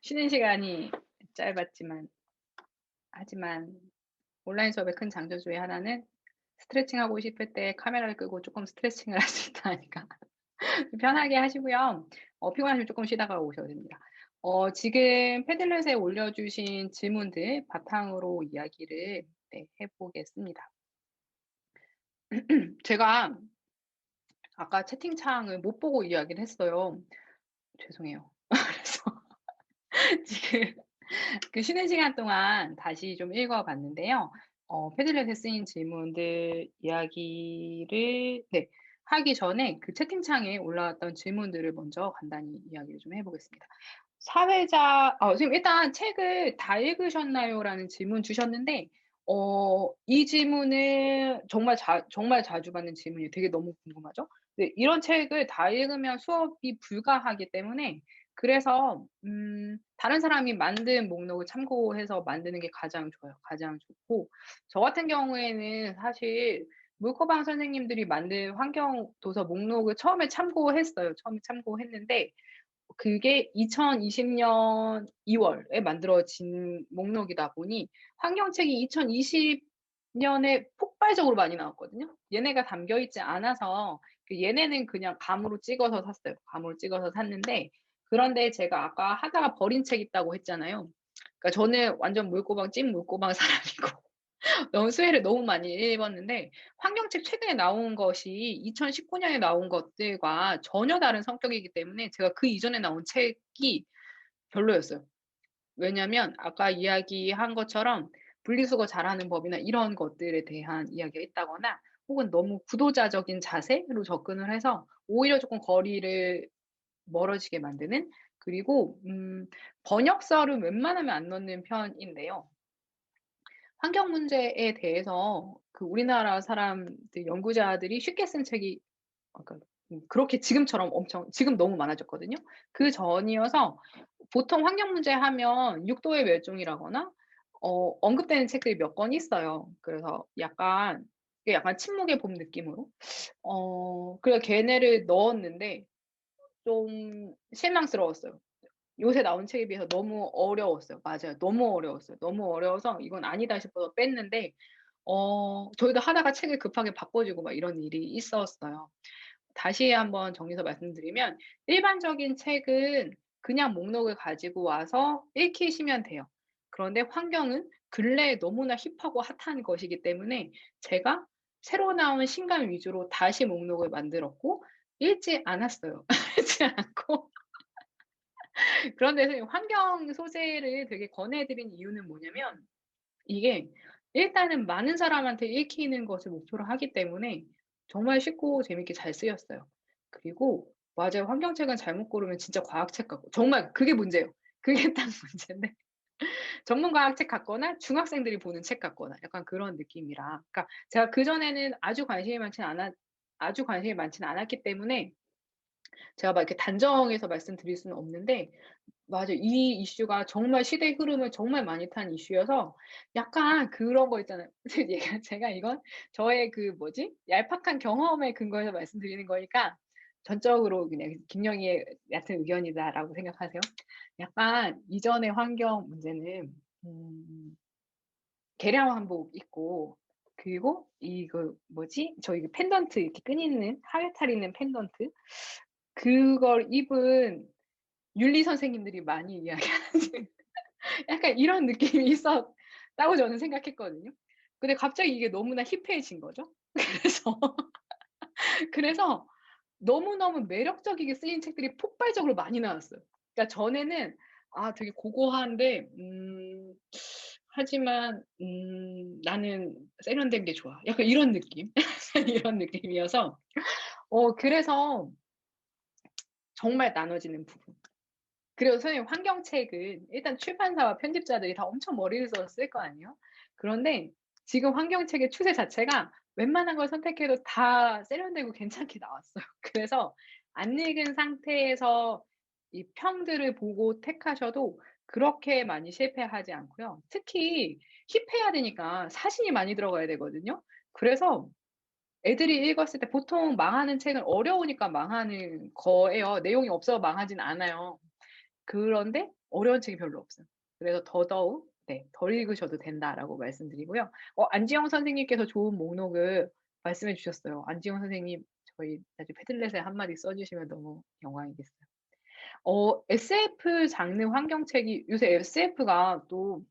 쉬는 시간이 짧았지만 하지만 온라인 수업의 큰 장점 중에 하나는 스트레칭하고 싶을 때 카메라를 끄고 쪼끔 스트레칭을 할 수 있다니까 편하게 하시고요. 피곤하시면 쪼끔 쉬다가 오셔도 됩니다. 지금 패들렛에 올려주신 질문들 바탕으로 이야기를 네 해 보겠습니다. 제가 아까 채팅창을 못 보고 이야기를 했어요. 죄송해요. 그래서 지금 그 쉬는 시간 동안 다시 좀 읽어 봤는데요. 패들렛에 쓰인 질문들 이야기를 네 하기 전에 그 채팅창에 올라왔던 질문들을 먼저 간단히 이야기를 좀 해 보겠습니다. 사회자 선생님 일단 "책을 다 읽으셨나요?"라는 질문 주셨는데 이 질문은 정말 자주 받는 질문이에요. 되게 너무 궁금하죠? 네 이런 책을 다 읽으면 수업이 불가하기 때문에 그래서 다른 사람이 만든 목록을 참고해서 만드는 게 가장 좋아요. 가장 좋고 저 같은 경우에는 사실 물코방 선생님들이 만든 환경 도서 목록을 처음에 참고했어요. 처음에 참고했는데 그게 2020년 2 월에 만들어진 목록이다 보니 환경책이 2020 년에 폭발적으로 많이 나왔거든요. 얘네가 담겨 있지 않아서 얘네는 그냥 감으로 찍어서 샀어요. 감으로 찍어서 샀는데 그런데 제가 아까 하다가 버린 책 있다고 했잖아요. 그러니까 저는 완전 물고방 찐 물고방 사람이고 너무 수혜를 너무 많이 읽었는데 환경책 최근에 나온 것이 2019 년에 나온 것들과 전혀 다른 성격이기 때문에 제가 그 이전에 나온 책이 별로였어요. 왜냐면 아까 이야기한 것처럼 분리수거 잘하는 법이나 이런 것들에 대한 이야기가 있다거나 혹은 너무 구도자적인 자세로 접근을 해서 오히려 쪼끔 거리를 멀어지게 만드는 그리고 번역설은 웬만하면 안 넣는 편인데요. 환경 문제에 대해서 그 우리나라 사람들 연구자들이 쉽게 쓴 책이 그러니까 그렇게 지금처럼 엄청 지금 너무 많아졌거든요. 그전이어서 보통 환경 문제 하면 육도의 멸종이라거나 언급되는 책들이 몇 권 있어요. 그래서 약간 이게 약간 침묵의 봄 느낌으로. 그래서 걔네를 넣었는데 좀 실망스러웠어요. 요새 나온 책에 비해서 너무 어려웠어요. 맞아요. 너무 어려웠어요. 너무 어려워서 '이건 아니다.' 싶어서 뺐는데 저희도 하다가 책을 급하게 바꿔주고 막 이런 일이 있었어요. 다시 한번 정리해서 말씀드리면 일반적인 책은 그냥 목록을 가지고 와서 읽히시면 돼요. 그런데 환경은 근래에 너무나 힙하고 핫한 것이기 때문에 제가 새로 나온 신간 위주로 다시 목록을 만들었고 읽지 않았어요. 읽지 않고 그런데 선생님 환경 소재를 되게 권해 드린 이유는 뭐냐면 이게 일단은 많은 사람한테 읽히는 것을 목표로 하기 때문에 정말 쉽고 재밌게 잘 쓰였어요. 그리고 맞아요. 환경책은 잘못 고르면 진짜 과학책 같고 정말 그게 문제예요. 그게 딱 문제인데 전문 과학책 같거나 중학생들이 보는 책 같거나 약간 그런 느낌이라 그러니까 제가 그전에는 아주 관심이 많지는 않았기 때문에 제가 막 이렇게 단정해서 말씀드릴 수는 없는데 맞아요. 이 이슈가 정말 시대의 흐름을 정말 많이 탄 이슈여서 약간 그런 거 있잖아요. 제가 이건 저의 그 뭐지? 얄팍한 경험에 근거해서 말씀드리는 거니까 전적으로 그냥 '김영희의 얕은 의견이다.'라고 생각하세요. 약간 이전의 환경 문제는 음 개량 한복 입고 그리고 이거 뭐지? 저희 그 펜던트 이렇게 끈 있는 하회탈 있는 펜던트 그걸 입은 윤리 선생님들이 많이 이야기하는 약간 이런 느낌이 있었다고 저는 생각했거든요. 근데 갑자기 이게 너무나 힙해진 거죠. 그래서 그래서 너무너무 매력적이게 쓰인 책들이 폭발적으로 많이 나왔어요. 그러니까 전에는 되게 고고한데 하지만 '나는 세련된 게 좋아.' 약간 이런 느낌. 이런 느낌이어서 그래서 정말 나눠지는 부분. 그리고 선생님 환경책은 일단 출판사와 편집자들이 다 엄청 머리를 써서 쓸 거 아니에요? 그런데 지금 환경책의 추세 자체가 웬만한 걸 선택해도 다 세련되고 괜찮게 나왔어요. 그래서 안 읽은 상태에서 이 평들을 보고 택하셔도 그렇게 많이 실패하지 않고요. 특히 힙해야 되니까 사진이 많이 들어가야 되거든요. 그래서 애들이 읽었을 때 보통 망하는 책은 어려우니까 망하는 거예요. 내용이 없어서 망하진 않아요. 그런데 어려운 책이 별로 없어요. 그래서 더더욱 네 덜 읽으셔도 된다라고 말씀드리고요. 안지영 선생님께서 좋은 목록을 말씀해 주셨어요. 안지영 선생님 저희 나중에 패들렛에 한마디 써 주시면 너무 영광이겠어요. SF 장르 환경책이 요새 SF가 또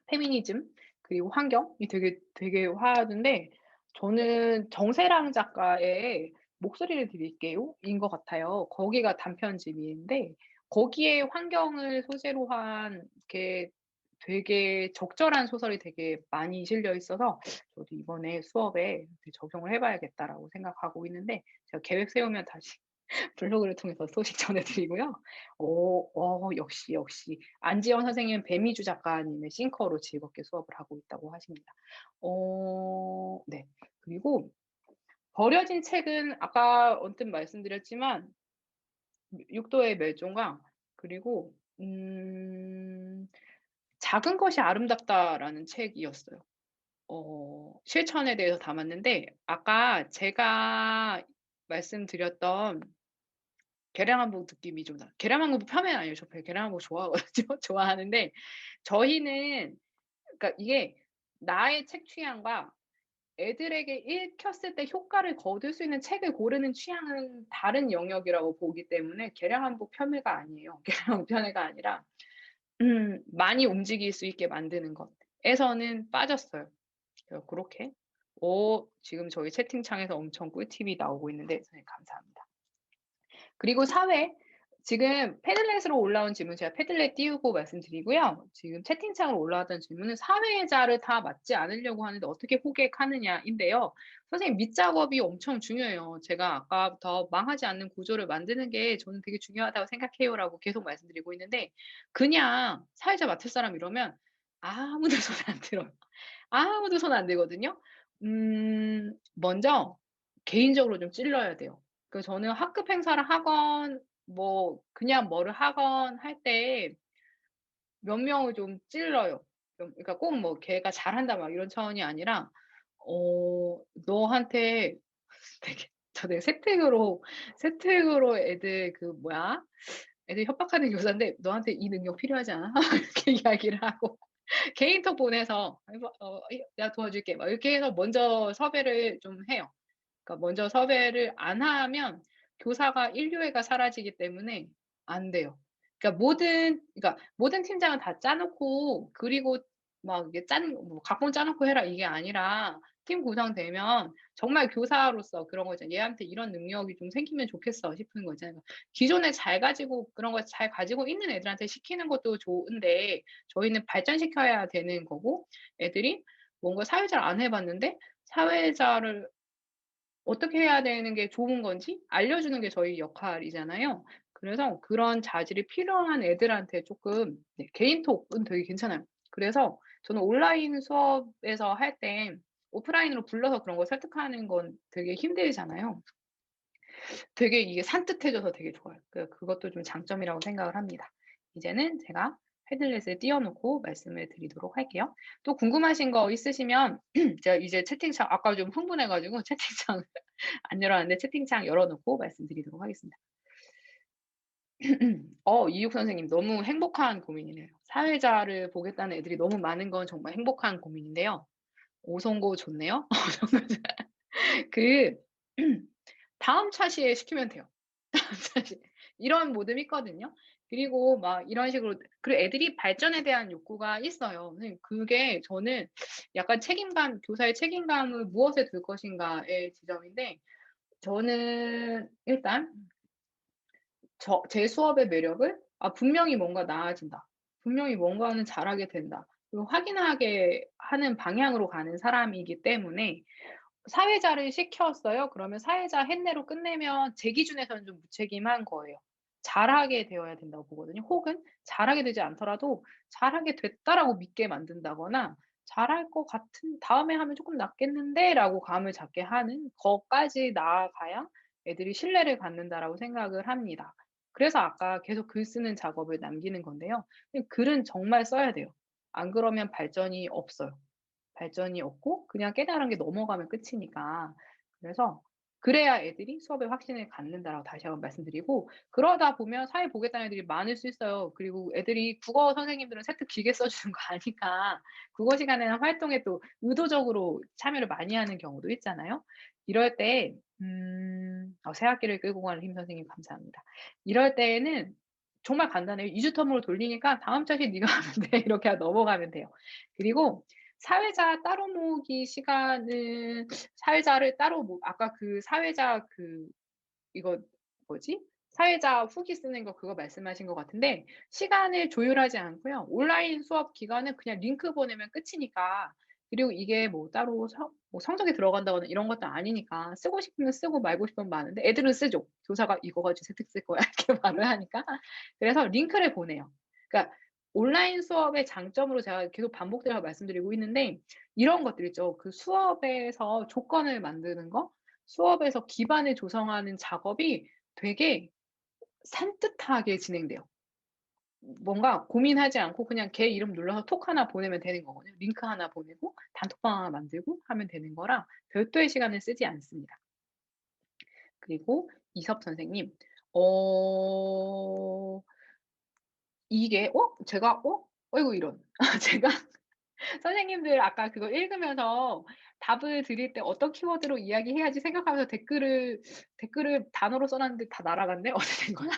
페미니즘 그리고 환경이 되게 화두인데 저는 정세랑 작가의 "목소리를 드릴게요."인 것 같아요. 거기가 단편집인데 거기에 환경을 소재로 한 이렇게 되게 적절한 소설이 되게 많이 실려 있어서 저도 이번에 수업에 적용을 해 봐야겠다라고 생각하고 있는데 제가 계획 세우면 다시 블로그를 통해서 소식 전해 드리고요. 역시 안지영 선생님은 배미주 작가님의 싱커로 즐겁게 수업을 하고 있다고 하십니다. 네. 그리고 버려진 책은 아까 언뜻 말씀드렸지만 육도의 멸종과 그리고 작은 것이 아름답다라는 책이었어요. 실천에 대해서 담았는데 아까 제가 말씀드렸던 계량한복 느낌이 좀 나 계량한복 폄훼는 아니에요. 저 계량한복 좋아하거든요. 좋아하는데 저희는 그러니까 이게 나의 책 취향과 애들에게 읽혔을 때 효과를 거둘 수 있는 책을 고르는 취향은 다른 영역이라고 보기 때문에 계량한복 폄훼가 아니에요. 계량한복 폄훼가 아니라 많이 움직일 수 있게 만드는 것에서는 빠졌어요. 그래서 고렇게 지금 저희 채팅창에서 엄청 꿀팁이 나오고 있는데 선생님 감사합니다. 그리고 사회 지금 패들렛으로 올라온 질문 제가 패들렛 띄우고 말씀드리고요. 지금 채팅창으로 올라왔던 질문은 사회자를 다 맞지 않으려고 하는데 어떻게 호객하느냐인데요. 선생님 밑작업이 엄청 중요해요. 제가 아까부터 망하지 않는 구조를 만드는 게 저는 되게 중요하다고 생각해요라고 계속 말씀드리고 있는데 그냥 사회자 맡을 사람 이러면 아무도 손 안 들어요. 아무도 손 안 들거든요. 먼저 개인적으로 좀 찔러야 돼요. 저는 학급 행사를 하건 뭐 그냥 뭐를 하건 할 때 몇 명을 좀 찔러요. 그러니까 꼭 뭐 "걔가 잘한다." 막 이런 차원이 아니라 "너한테" 되게 저 되게 세특으로 애들 애들 협박하는 교사인데 "너한테 이 능력 필요하지 않아?" 이렇게 이야기를 하고 개인톡 보내서 "해봐 내가 도와줄게." 막 이렇게 해서 먼저 섭외를 좀 해요. 그러니까 먼저 섭외를 안 하면 교사가 인류애가 사라지기 때문에 안 돼요. 그러니까 모든 팀장은 다 짜 놓고 그리고 막 이게 뭐 각본 짜 놓고 해라 이게 아니라 팀 구성되면 정말 교사로서 그런 거 있잖아요. '얘한테 이런 능력이 좀 생기면 좋겠어.' 싶은 거 있잖아요. 기존에 잘 가지고 그런 걸 잘 가지고 있는 애들한테 시키는 것도 좋은데 저희는 발전시켜야 되는 거고 애들이 뭔가 사회자를 안 해 봤는데 사회자를 어떻게 해야 되는 게 좋은 건지 알려주는 게 저희 역할이잖아요. 그래서 그런 자질이 필요한 애들한테 쪼끔 네 개인톡은 되게 괜찮아요. 그래서 저는 온라인 수업에서 할 때 오프라인으로 불러서 그런 거 설득하는 건 되게 힘들잖아요. 되게 이게 산뜻해져서 되게 좋아요. 그것도 좀 장점이라고 생각을 합니다. 이제는 제가 패들렛을 띄워 놓고 말씀을 드리도록 할게요. 또 궁금하신 거 있으시면 제가 이제 채팅창 아까 좀 흥분해 가지고 채팅창 안 열었는데 채팅창 열어 놓고 말씀드리도록 하겠습니다. 이육 선생님 너무 행복한 고민이네요. 사회자를 보겠다는 애들이 너무 많은 건 정말 행복한 고민인데요. 오성고 좋네요. 그 다음 차시에 시키면 돼요. 사실 이런 모듬이 있거든요. 그리고 막 이런 식으로 그리고 애들이 발전에 대한 욕구가 있어요. 선생님 그게 저는 약간 책임감 교사의 책임감을 무엇에 둘 것인가의 지점인데 저는 일단 제 수업의 매력을 분명히 뭔가 나아진다. 분명히 뭔가는 잘하게 된다. 그리고 확인하게 하는 방향으로 가는 사람이기 때문에 사회자를 시켰어요. 그러면 사회자 햇내로 끝내면 제 기준에서는 좀 무책임한 거예요. 잘하게 되어야 된다고 보거든요. 혹은 잘하게 되지 않더라도 '잘하게 됐다.'라고 믿게 만든다거나 '잘할 것 같은 다음에 하면 쪼끔 낫겠는데.'라고 감을 잡게 하는 것까지 나아가야 애들이 신뢰를 갖는다라고 생각을 합니다. 그래서 아까 계속 글 쓰는 작업을 남기는 건데요. 글은 정말 써야 돼요. 안 그러면 발전이 없어요. 발전이 없고 그냥 깨달은 게 넘어가면 끝이니까. 그래서 그래야 애들이 수업에 확신을 갖는다라고 다시 한번 말씀드리고, 그러다 보면 사회 보겠다는 애들이 많을 수 있어요. 그리고 애들이 국어 선생님들은 세트 길게 써 주는 거 아니까 국어 시간에는 활동에 또 의도적으로 참여를 많이 하는 경우도 있잖아요. 이럴 때 새 학기를 끌고 가는 힘 선생님 감사합니다. 이럴 때에는 정말 간단해요. 2주 텀으로 돌리니까 "다음 자식 네가 하면 돼." 이렇게 넘어가면 돼요. 그리고 사회자 따로 모으기 시간은 사회자를 따로 아까 그 사회자 이거 뭐지? 사회자 후기 쓰는 거 그거 말씀하신 것 같은데, 시간을 조율하지 않고요. 온라인 수업 기간은 그냥 링크 보내면 끝이니까, 그리고 이게 뭐 따로 성적에 들어간다거나 이런 것도 아니니까 쓰고 싶으면 쓰고 말고 싶으면 마는데 애들은 쓰죠. 교사가 "이거 가지고 세특 쓸 거야." 이렇게 말을 하니까. 그래서 링크를 보내요. 그러니까 온라인 수업의 장점으로 제가 계속 반복돼서 말씀드리고 있는데, 이런 것들 있죠. 그 수업에서 조건을 만드는 거, 수업에서 기반을 조성하는 작업이 되게 산뜻하게 진행돼요. 뭔가 고민하지 않고 그냥 걔 이름 눌러서 톡 하나 보내면 되는 거거든요. 링크 하나 보내고 단톡방 하나 만들고 하면 되는 거라 별도의 시간을 쓰지 않습니다. 그리고 이섭 선생님, 어 이게 제가 어이구 이런. 제가 선생님들 아까 그거 읽으면서 답을 드릴 때 어떤 키워드로 이야기해야지 생각하면서 댓글을 단어로 써 놨는데 다 날아갔네. 어떻게 된 거야?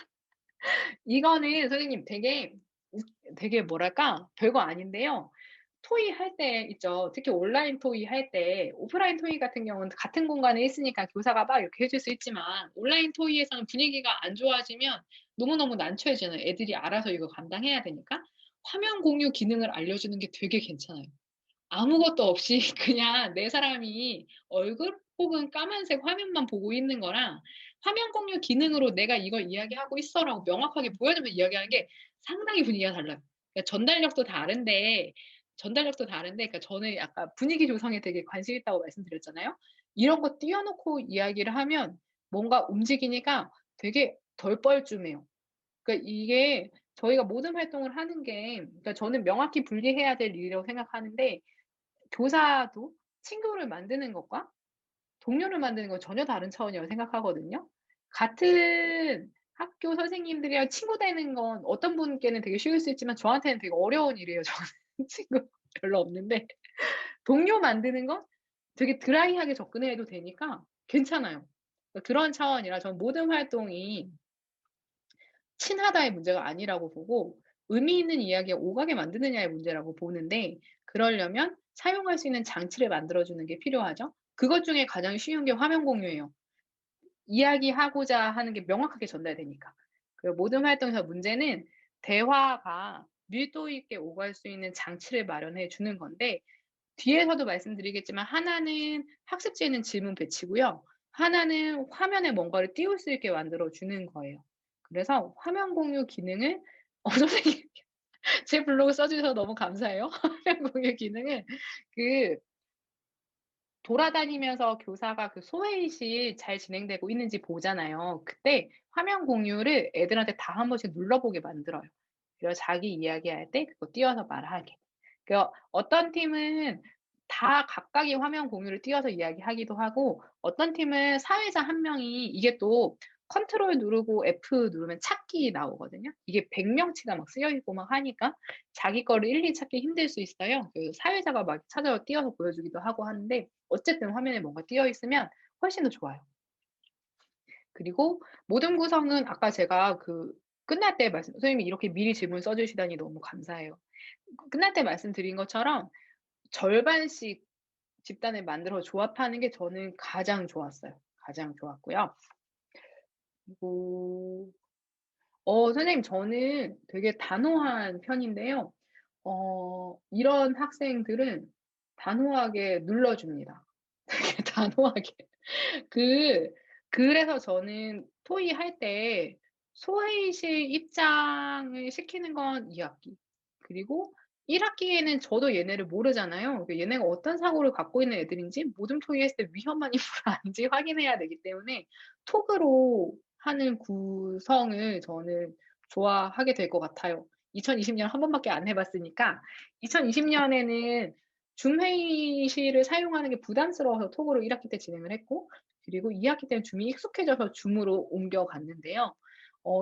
이거는 선생님 되게 뭐랄까 별거 아닌데요. 토의 할 때 있죠. 특히 온라인 토의 할 때, 오프라인 토의 같은 경우는 같은 공간에 있으니까 교사가 막 이렇게 해줄 수 있지만, 온라인 토의에서는 분위기가 안 좋아지면 너무너무 난처해지잖아요. 애들이 알아서 이거 감당해야 되니까. 화면 공유 기능을 알려주는 게 되게 괜찮아요. 아무것도 없이 그냥 내 사람이 얼굴 혹은 까만색 화면만 보고 있는 거랑, 화면 공유 기능으로 "내가 이걸 이야기하고 있어."라고 명확하게 보여주면서 이야기하는 게 상당히 분위기가 달라요. 그러니까 전달력도 다른데, 그러니까 저는 약간 분위기 조성에 되게 관심 있다고 말씀드렸잖아요. 이런 거 띄워 놓고 이야기를 하면 뭔가 움직이니까 되게 덜 뻘쭘해요. 그러니까 이게 저희가 모든 활동을 하는 게, 그러니까 저는 명확히 분리해야 될 일이라고 생각하는데, 교사도 친구를 만드는 것과 동료를 만드는 건 전혀 다른 차원이라고 생각하거든요. 같은 학교 선생님들이랑 친구 되는 건 어떤 분께는 되게 쉬울 수 있지만 저한테는 되게 어려운 일이에요. 저는 친구 별로 없는데, 동료 만드는 건 되게 드라이하게 접근해도 되니까 괜찮아요. 그런 차원이라 저는 모든 활동이 친하다의 문제가 아니라고 보고, 의미 있는 이야기에 오가게 만드느냐의 문제라고 보는데, 그러려면 사용할 수 있는 장치를 만들어 주는 게 필요하죠. 그것 중에 가장 쉬운 게 화면 공유예요. 이야기하고자 하는 게 명확하게 전달되니까. 그리고 모든 활동에서 문제는 대화가 밀도 있게 오갈 수 있는 장치를 마련해 주는 건데, 뒤에서도 말씀드리겠지만 하나는 학습지에는 질문 배치고요. 하나는 화면에 뭔가를 띄울 수 있게 만들어 주는 거예요. 그래서 화면 공유 기능을 선생님 제 블로그 써 주셔서 너무 감사해요. 화면 공유 기능은 그 돌아다니면서 교사가 그 소회의실 잘 진행되고 있는지 보잖아요. 그때 화면 공유를 애들한테 다 한 번씩 눌러보게 만들어요. 그래서 자기 이야기할 때 그거 띄워서 말하게. 어떤 팀은 다 각각의 화면 공유를 띄워서 이야기하기도 하고, 어떤 팀은 사회자 한 명이, 이게 또 컨트롤 누르고 F 누르면 찾기 나오거든요. 이게 100명치가 막 쓰여 있고 막 하니까 자기 거를 일일이 찾기 힘들 수 있어요. 그래서 사회자가 막 찾아서 띄워서 보여주기도 하고 하는데, 어쨌든 화면에 뭔가 띄어 있으면 훨씬 더 좋아요. 그리고 모든 구성은 아까 제가 끝날 때 선생님이 이렇게 미리 질문 써 주시다니 너무 감사해요. 끝날 때 말씀드린 것처럼 절반씩 집단을 만들어 조합하는 게 저는 가장 좋았어요. 가장 좋았고요. 그리고 선생님 저는 되게 단호한 편인데요. 이런 학생들은 단호하게 눌러 줍니다. 되게 단호하게. 그 그래서 저는 토의할 때 소회의실 입장을 시키는 건 2 학기. 그리고 1 학기에는 저도 얘네를 모르잖아요. 얘네가 어떤 사고를 갖고 있는 애들인지, 모든 토의했을 때 위험한 인물 아닌지 확인해야 되기 때문에 톡으로 하는 구성을 저는 좋아하게 될 것 같아요. 2020년 한 번밖에 안 해 봤으니까 2020년에는 줌 회의실을 사용하는 게 부담스러워서 톡으로 1 학기 때 진행을 했고, 그리고 2 학기 때는 줌이 익숙해져서 줌으로 옮겨갔는데요.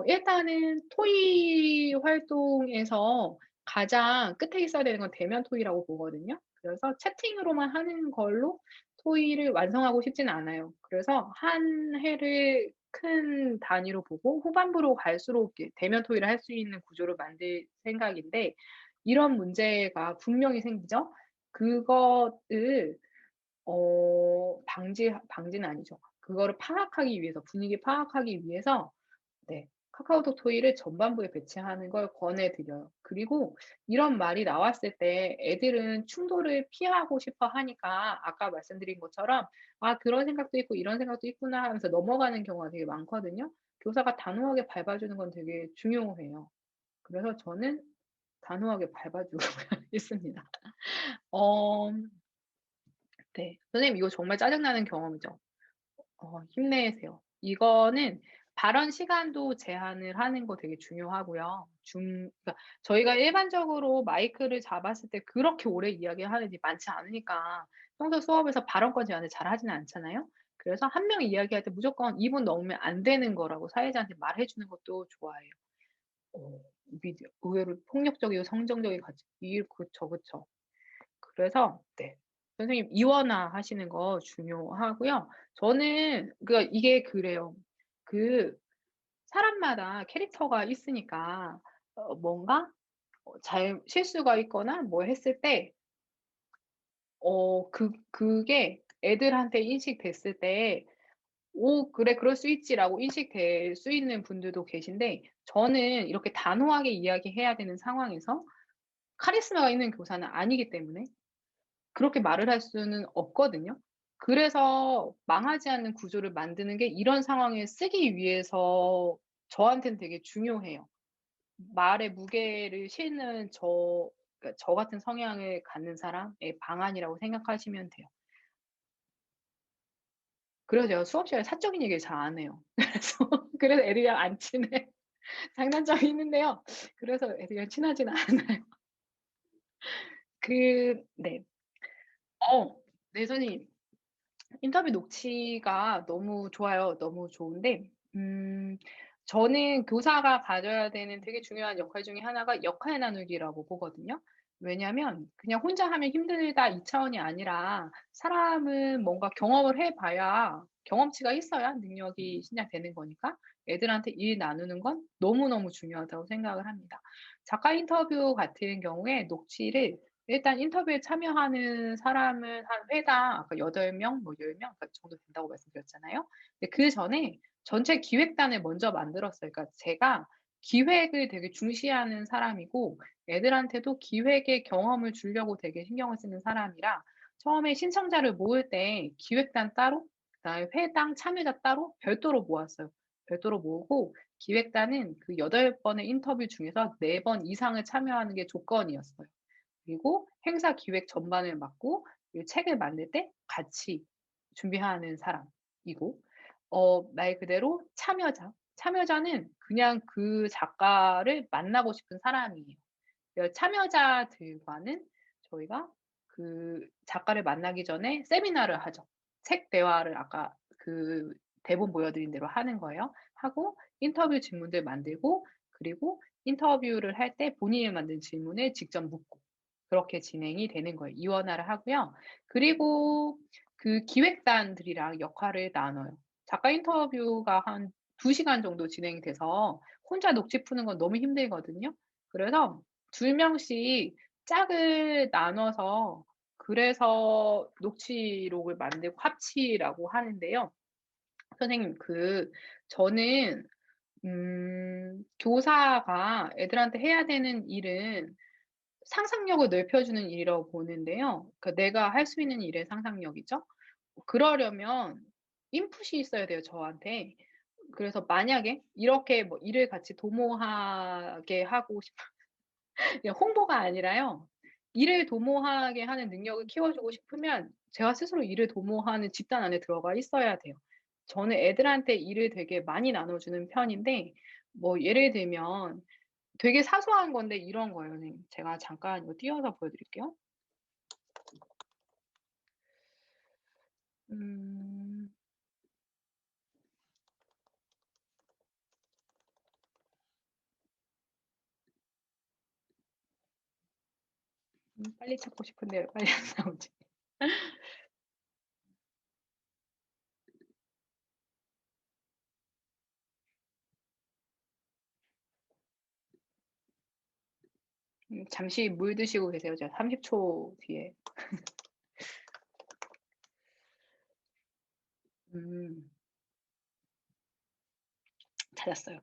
일단은 토의 활동에서 가장 끝에 있어야 되는 건 대면 토의라고 보거든요. 그래서 채팅으로만 하는 걸로 토의를 완성하고 싶지는 않아요. 그래서 한 해를 큰 단위로 보고 후반부로 갈수록 이렇게 대면 토의를 할 수 있는 구조를 만들 생각인데 이런 문제가 분명히 생기죠. 그거를 방지는 아니죠. 그거를 파악하기 위해서 분위기 파악하기 위해서 네. 카카오톡 토의를 전반부에 배치하는 걸 권해 드려요. 그리고 이런 말이 나왔을 때 애들은 충돌을 피하고 싶어 하니까 아까 말씀드린 것처럼 '아 그런 생각도 있고 이런 생각도 있구나.' 하면서 넘어가는 경우가 되게 많거든요. 교사가 단호하게 밟아 주는 건 되게 중요해요. 그래서 저는 단호하게 밟아 주고 있습니다. 어 네. 선생님 이거 정말 짜증 나는 경험이죠. 힘내세요. 이거는 발언 시간도 제한을 하는 거 되게 중요하고요. 그러니까 저희가 일반적으로 마이크를 잡았을 때 그렇게 오래 이야기하는 일이 많지 않으니까 평소 수업에서 발언권 제한을 잘 하지는 않잖아요. 그래서 한 명이 이야기할 때 무조건 2분 넘으면 안 되는 거라고 사회자한테 말해 주는 것도 좋아해요. 어 의외로 폭력적이고 성정적인 가치 그쵸, 그쵸. 그래서 네. 선생님 이원화하시는 거 중요하고요. 저는 이게 그래요. 그 사람마다 캐릭터가 있으니까 뭔가 잘 실수가 있거나 뭐 했을 때 그게 애들한테 인식됐을 때 '오 그래 그럴 수 있지.'라고 인식될 수 있는 분들도 계신데 저는 이렇게 단호하게 이야기해야 되는 상황에서 카리스마가 있는 교사는 아니기 때문에 그렇게 말을 할 수는 없거든요. 그래서 망하지 않는 구조를 만드는 게 이런 상황에 쓰기 위해서 저한테는 되게 중요해요. 말의 무게를 실는 저 같은 성향을 갖는 사람의 방안이라고 생각하시면 돼요. 그래서 제가 수업 시간에 사적인 얘기를 잘 안 해요. 그래서 애들이랑 안 친해. 장단점이 있는데요. 그래서 애들이랑 친하지는 않아요. 네. 어 네 선생님. 인터뷰 녹취가 너무 좋아요. 너무 좋은데 저는 교사가 가져야 되는 되게 중요한 역할 중에 하나가 역할 나누기라고 보거든요. 왜냐하면 그냥 '혼자 하면 힘들다.' 이 차원이 아니라 사람은 뭔가 경험을 해 봐야 경험치가 있어야 능력이 신장되는 거니까 애들한테 일 나누는 건 너무너무 중요하다고 생각을 합니다. 작가 인터뷰 같은 경우에 녹취를 일단 인터뷰에 참여하는 사람은 한 회당 아까 8 명 뭐 10명 정도 된다고 말씀드렸잖아요. 근데 그전에 전체 기획단을 먼저 만들었어요. 그러니까 제가 기획을 되게 중시하는 사람이고 애들한테도 기획의 경험을 주려고 되게 신경을 쓰는 사람이라 처음에 신청자를 모을 때 기획단 따로 그다음에 회당 참여자 따로 별도로 모았어요. 별도로 모으고 기획단은 그 8 번의 인터뷰 중에서 4번 이상을 참여하는 게 조건이었어요. 그리고 행사 기획 전반을 맡고 이 책을 만들 때 같이 준비하는 사람이고 말 그대로 참여자. 참여자는 그냥 그 작가를 만나고 싶은 사람이에요. 참여자들과는 저희가 그 작가를 만나기 전에 세미나를 하죠. 책 대화를 아까 그 대본 보여드린 대로 하는 거예요. 하고 인터뷰 질문들 만들고 그리고 인터뷰를 할 때 본인이 만든 질문을 직접 묻고 그렇게 진행이 되는 거예요. 이원화를 하고요. 그리고 그 기획단들이랑 역할을 나눠요. 작가 인터뷰가 한 2 시간 정도 진행이 돼서 혼자 녹취 푸는 건 너무 힘들거든요. 그래서 2 명씩 짝을 나눠서 그래서 녹취록을 만들고 합치라고 하는데요. 선생님 저는 교사가 애들한테 해야 되는 일은 상상력을 넓혀주는 일이라고 보는데요. 내가 할 수 있는 일의 상상력이죠. 그러려면 인풋이 있어야 돼요, 저한테. 그래서 만약에 이렇게 뭐 일을 같이 도모하게 하고 싶 그냥 홍보가 아니라요. 일을 도모하게 하는 능력을 키워주고 싶으면 제가 스스로 일을 도모하는 집단 안에 들어가 있어야 돼요. 저는 애들한테 일을 되게 많이 나눠주는 편인데 뭐 예를 들면 되게 사소한 건데 이런 거예요 선생님. 제가 잠깐 이거 띄어서 보여드릴게요. 음. 빨리 찾고 싶은데 왜 빨리 안 나오지? 잠시 물 드시고 계세요. 제가 30초 뒤에. 음 찾았어요.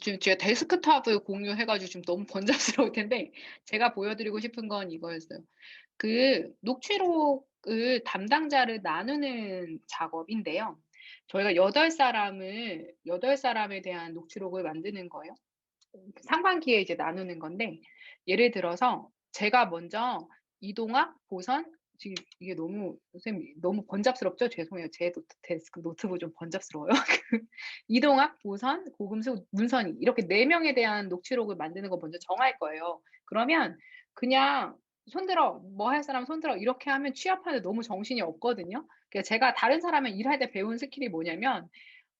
지금 제가 데스크탑을 공유해 가지고 지금 너무 번잡스러울 텐데 제가 보여 드리고 싶은 건 이거였어요. 그 녹취록을 담당자를 나누는 작업인데요. 저희가 8 사람에 대한 녹취록을 만드는 거예요. 상반기에 이제 나누는 건데 예를 들어서 제가 먼저 이동학, 보선 지금 이게 너무 선생님 너무 번잡스럽죠? 죄송해요. 제 데스크 노트북 좀 번잡스러워요. 그 이동학, 보선, 고금수, 문선이 이렇게 4 명에 대한 녹취록을 만드는 거 먼저 정할 거예요. 그러면 그냥 "손 들어. 뭐 할 사람 손 들어." 이렇게 하면 취합하는데 너무 정신이 없거든요. 그러니까 제가 다른 사람이랑 일할 때 배운 스킬이 뭐냐면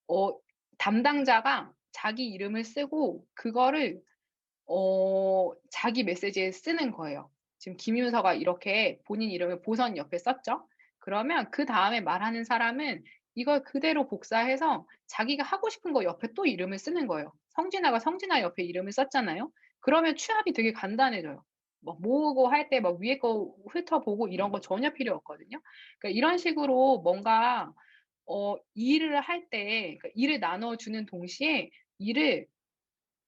어 담당자가 자기 이름을 쓰고 그거를 자기 메시지에 쓰는 거예요. 지금 김윤서가 이렇게 본인 이름을 보선 옆에 썼죠. 그러면 그다음에 말하는 사람은 이걸 그대로 복사해서 자기가 하고 싶은 거 옆에 또 이름을 쓰는 거예요. 성진아가 성진아 옆에 이름을 썼잖아요. 그러면 취합이 되게 간단해져요. 막 모으고 할 때 막 위에 거 훑어보고 이런 거 전혀 필요 없거든요. 그러니까 이런 식으로 뭔가 일을 할 때 그러니까 일을 나눠 주는 동시에 일을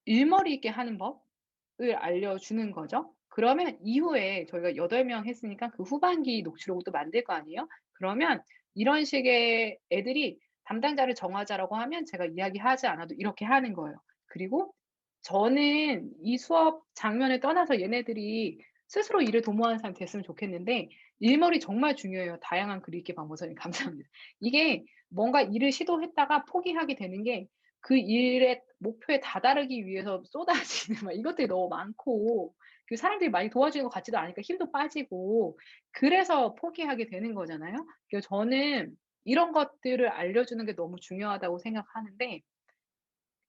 일머리 있게 하는 법을 알려주는 거죠. 그러면 이후에 저희가 8명 했으니까 그 후반기 녹취록을 또 만들 거 아니에요? 그러면 이런 식의 애들이 담당자를 정하자라고 하면 제가 이야기하지 않아도 이렇게 하는 거예요. 그리고 저는 이 수업 장면을 떠나서 얘네들이 스스로 일을 도모하는 사람이 됐으면 좋겠는데 일머리 정말 중요해요. 다양한 글 읽기 방법 선생님 감사합니다. 이게 뭔가 일을 시도했다가 포기하게 되는 게 그 일의 목표에 다다르기 위해서 쏟아지는 막 이것들이 너무 많고 그 사람들이 많이 도와주는 것 같지도 않으니까 힘도 빠지고 그래서 포기하게 되는 거잖아요. 그래서 저는 이런 것들을 알려주는 게 너무 중요하다고 생각하는데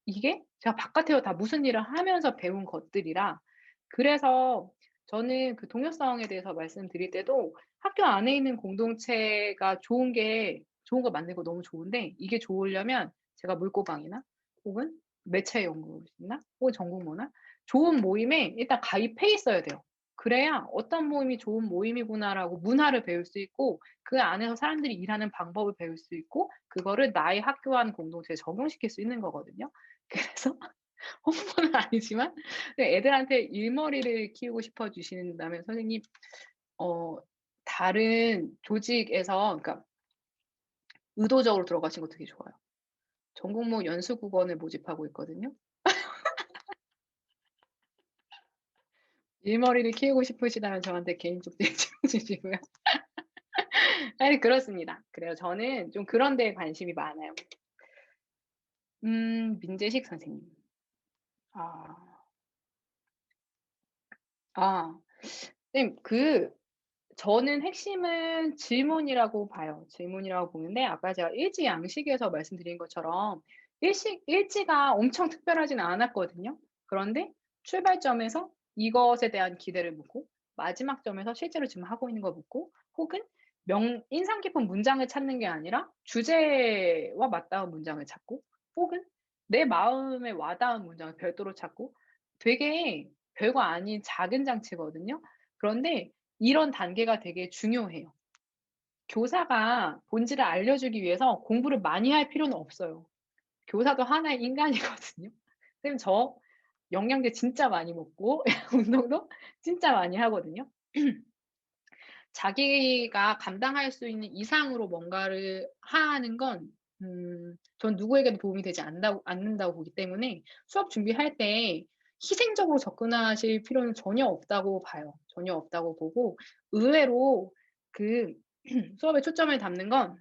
이게 제가 바깥에서 다 무슨 일을 하면서 배운 것들이라 그래서 저는 그 동요성에 대해서 말씀드릴 때도 학교 안에 있는 공동체가 좋은 거 만들고 너무 좋은데 이게 좋으려면 제가 물고방이나 혹은 매체연구소나 혹은 전국모나 좋은 모임에 일단 가입해 있어야 돼요. 그래야 '어떤 모임이 좋은 모임이구나.'라고 문화를 배울 수 있고 그 안에서 사람들이 일하는 방법을 배울 수 있고 그거를 나의 학교 안 공동체에 적용시킬 수 있는 거거든요. 그래서 홍보는 아니지만 그 애들한테 일머리를 키우고 싶어 주신다면 선생님 어 다른 조직에서 그러니까 의도적으로 들어가신 거 되게 좋아요. 전국모 연수국원을 모집하고 있거든요. 일머리를 키우고 싶으시다면 저한테 개인적으로 질문 주시고요. 아니 그렇습니다. 그래요. 저는 좀 그런 데에 관심이 많아요. 민재식 선생님. 아. 아. 선생님 저는 핵심은 질문이라고 봐요. 질문이라고 보는데 아까 제가 일지 양식에서 말씀드린 것처럼 일지가 엄청 특별하진 않았거든요. 그런데 출발점에서 이것에 대한 기대를 묻고 마지막 점에서 실제로 지금 하고 있는 걸 묻고 혹은 인상 깊은 문장을 찾는 게 아니라 주제와 맞닿은 문장을 찾고 혹은 내 마음에 와닿은 문장을 별도로 찾고 되게 별거 아닌 작은 장치거든요. 그런데 이런 단계가 되게 중요해요. 교사가 본질을 알려주기 위해서 공부를 많이 할 필요는 없어요. 교사도 하나의 인간이거든요. 선생님 영양제 진짜 많이 먹고 운동도 진짜 많이 하거든요. 자기가 감당할 수 있는 이상으로 뭔가를 하는 건 전 누구에게도 도움이 되지 않는다고 보기 때문에 수업 준비할 때 희생적으로 접근하실 필요는 전혀 없다고 봐요. 전혀 없다고 보고 의외로 그 수업에 초점을 담는 건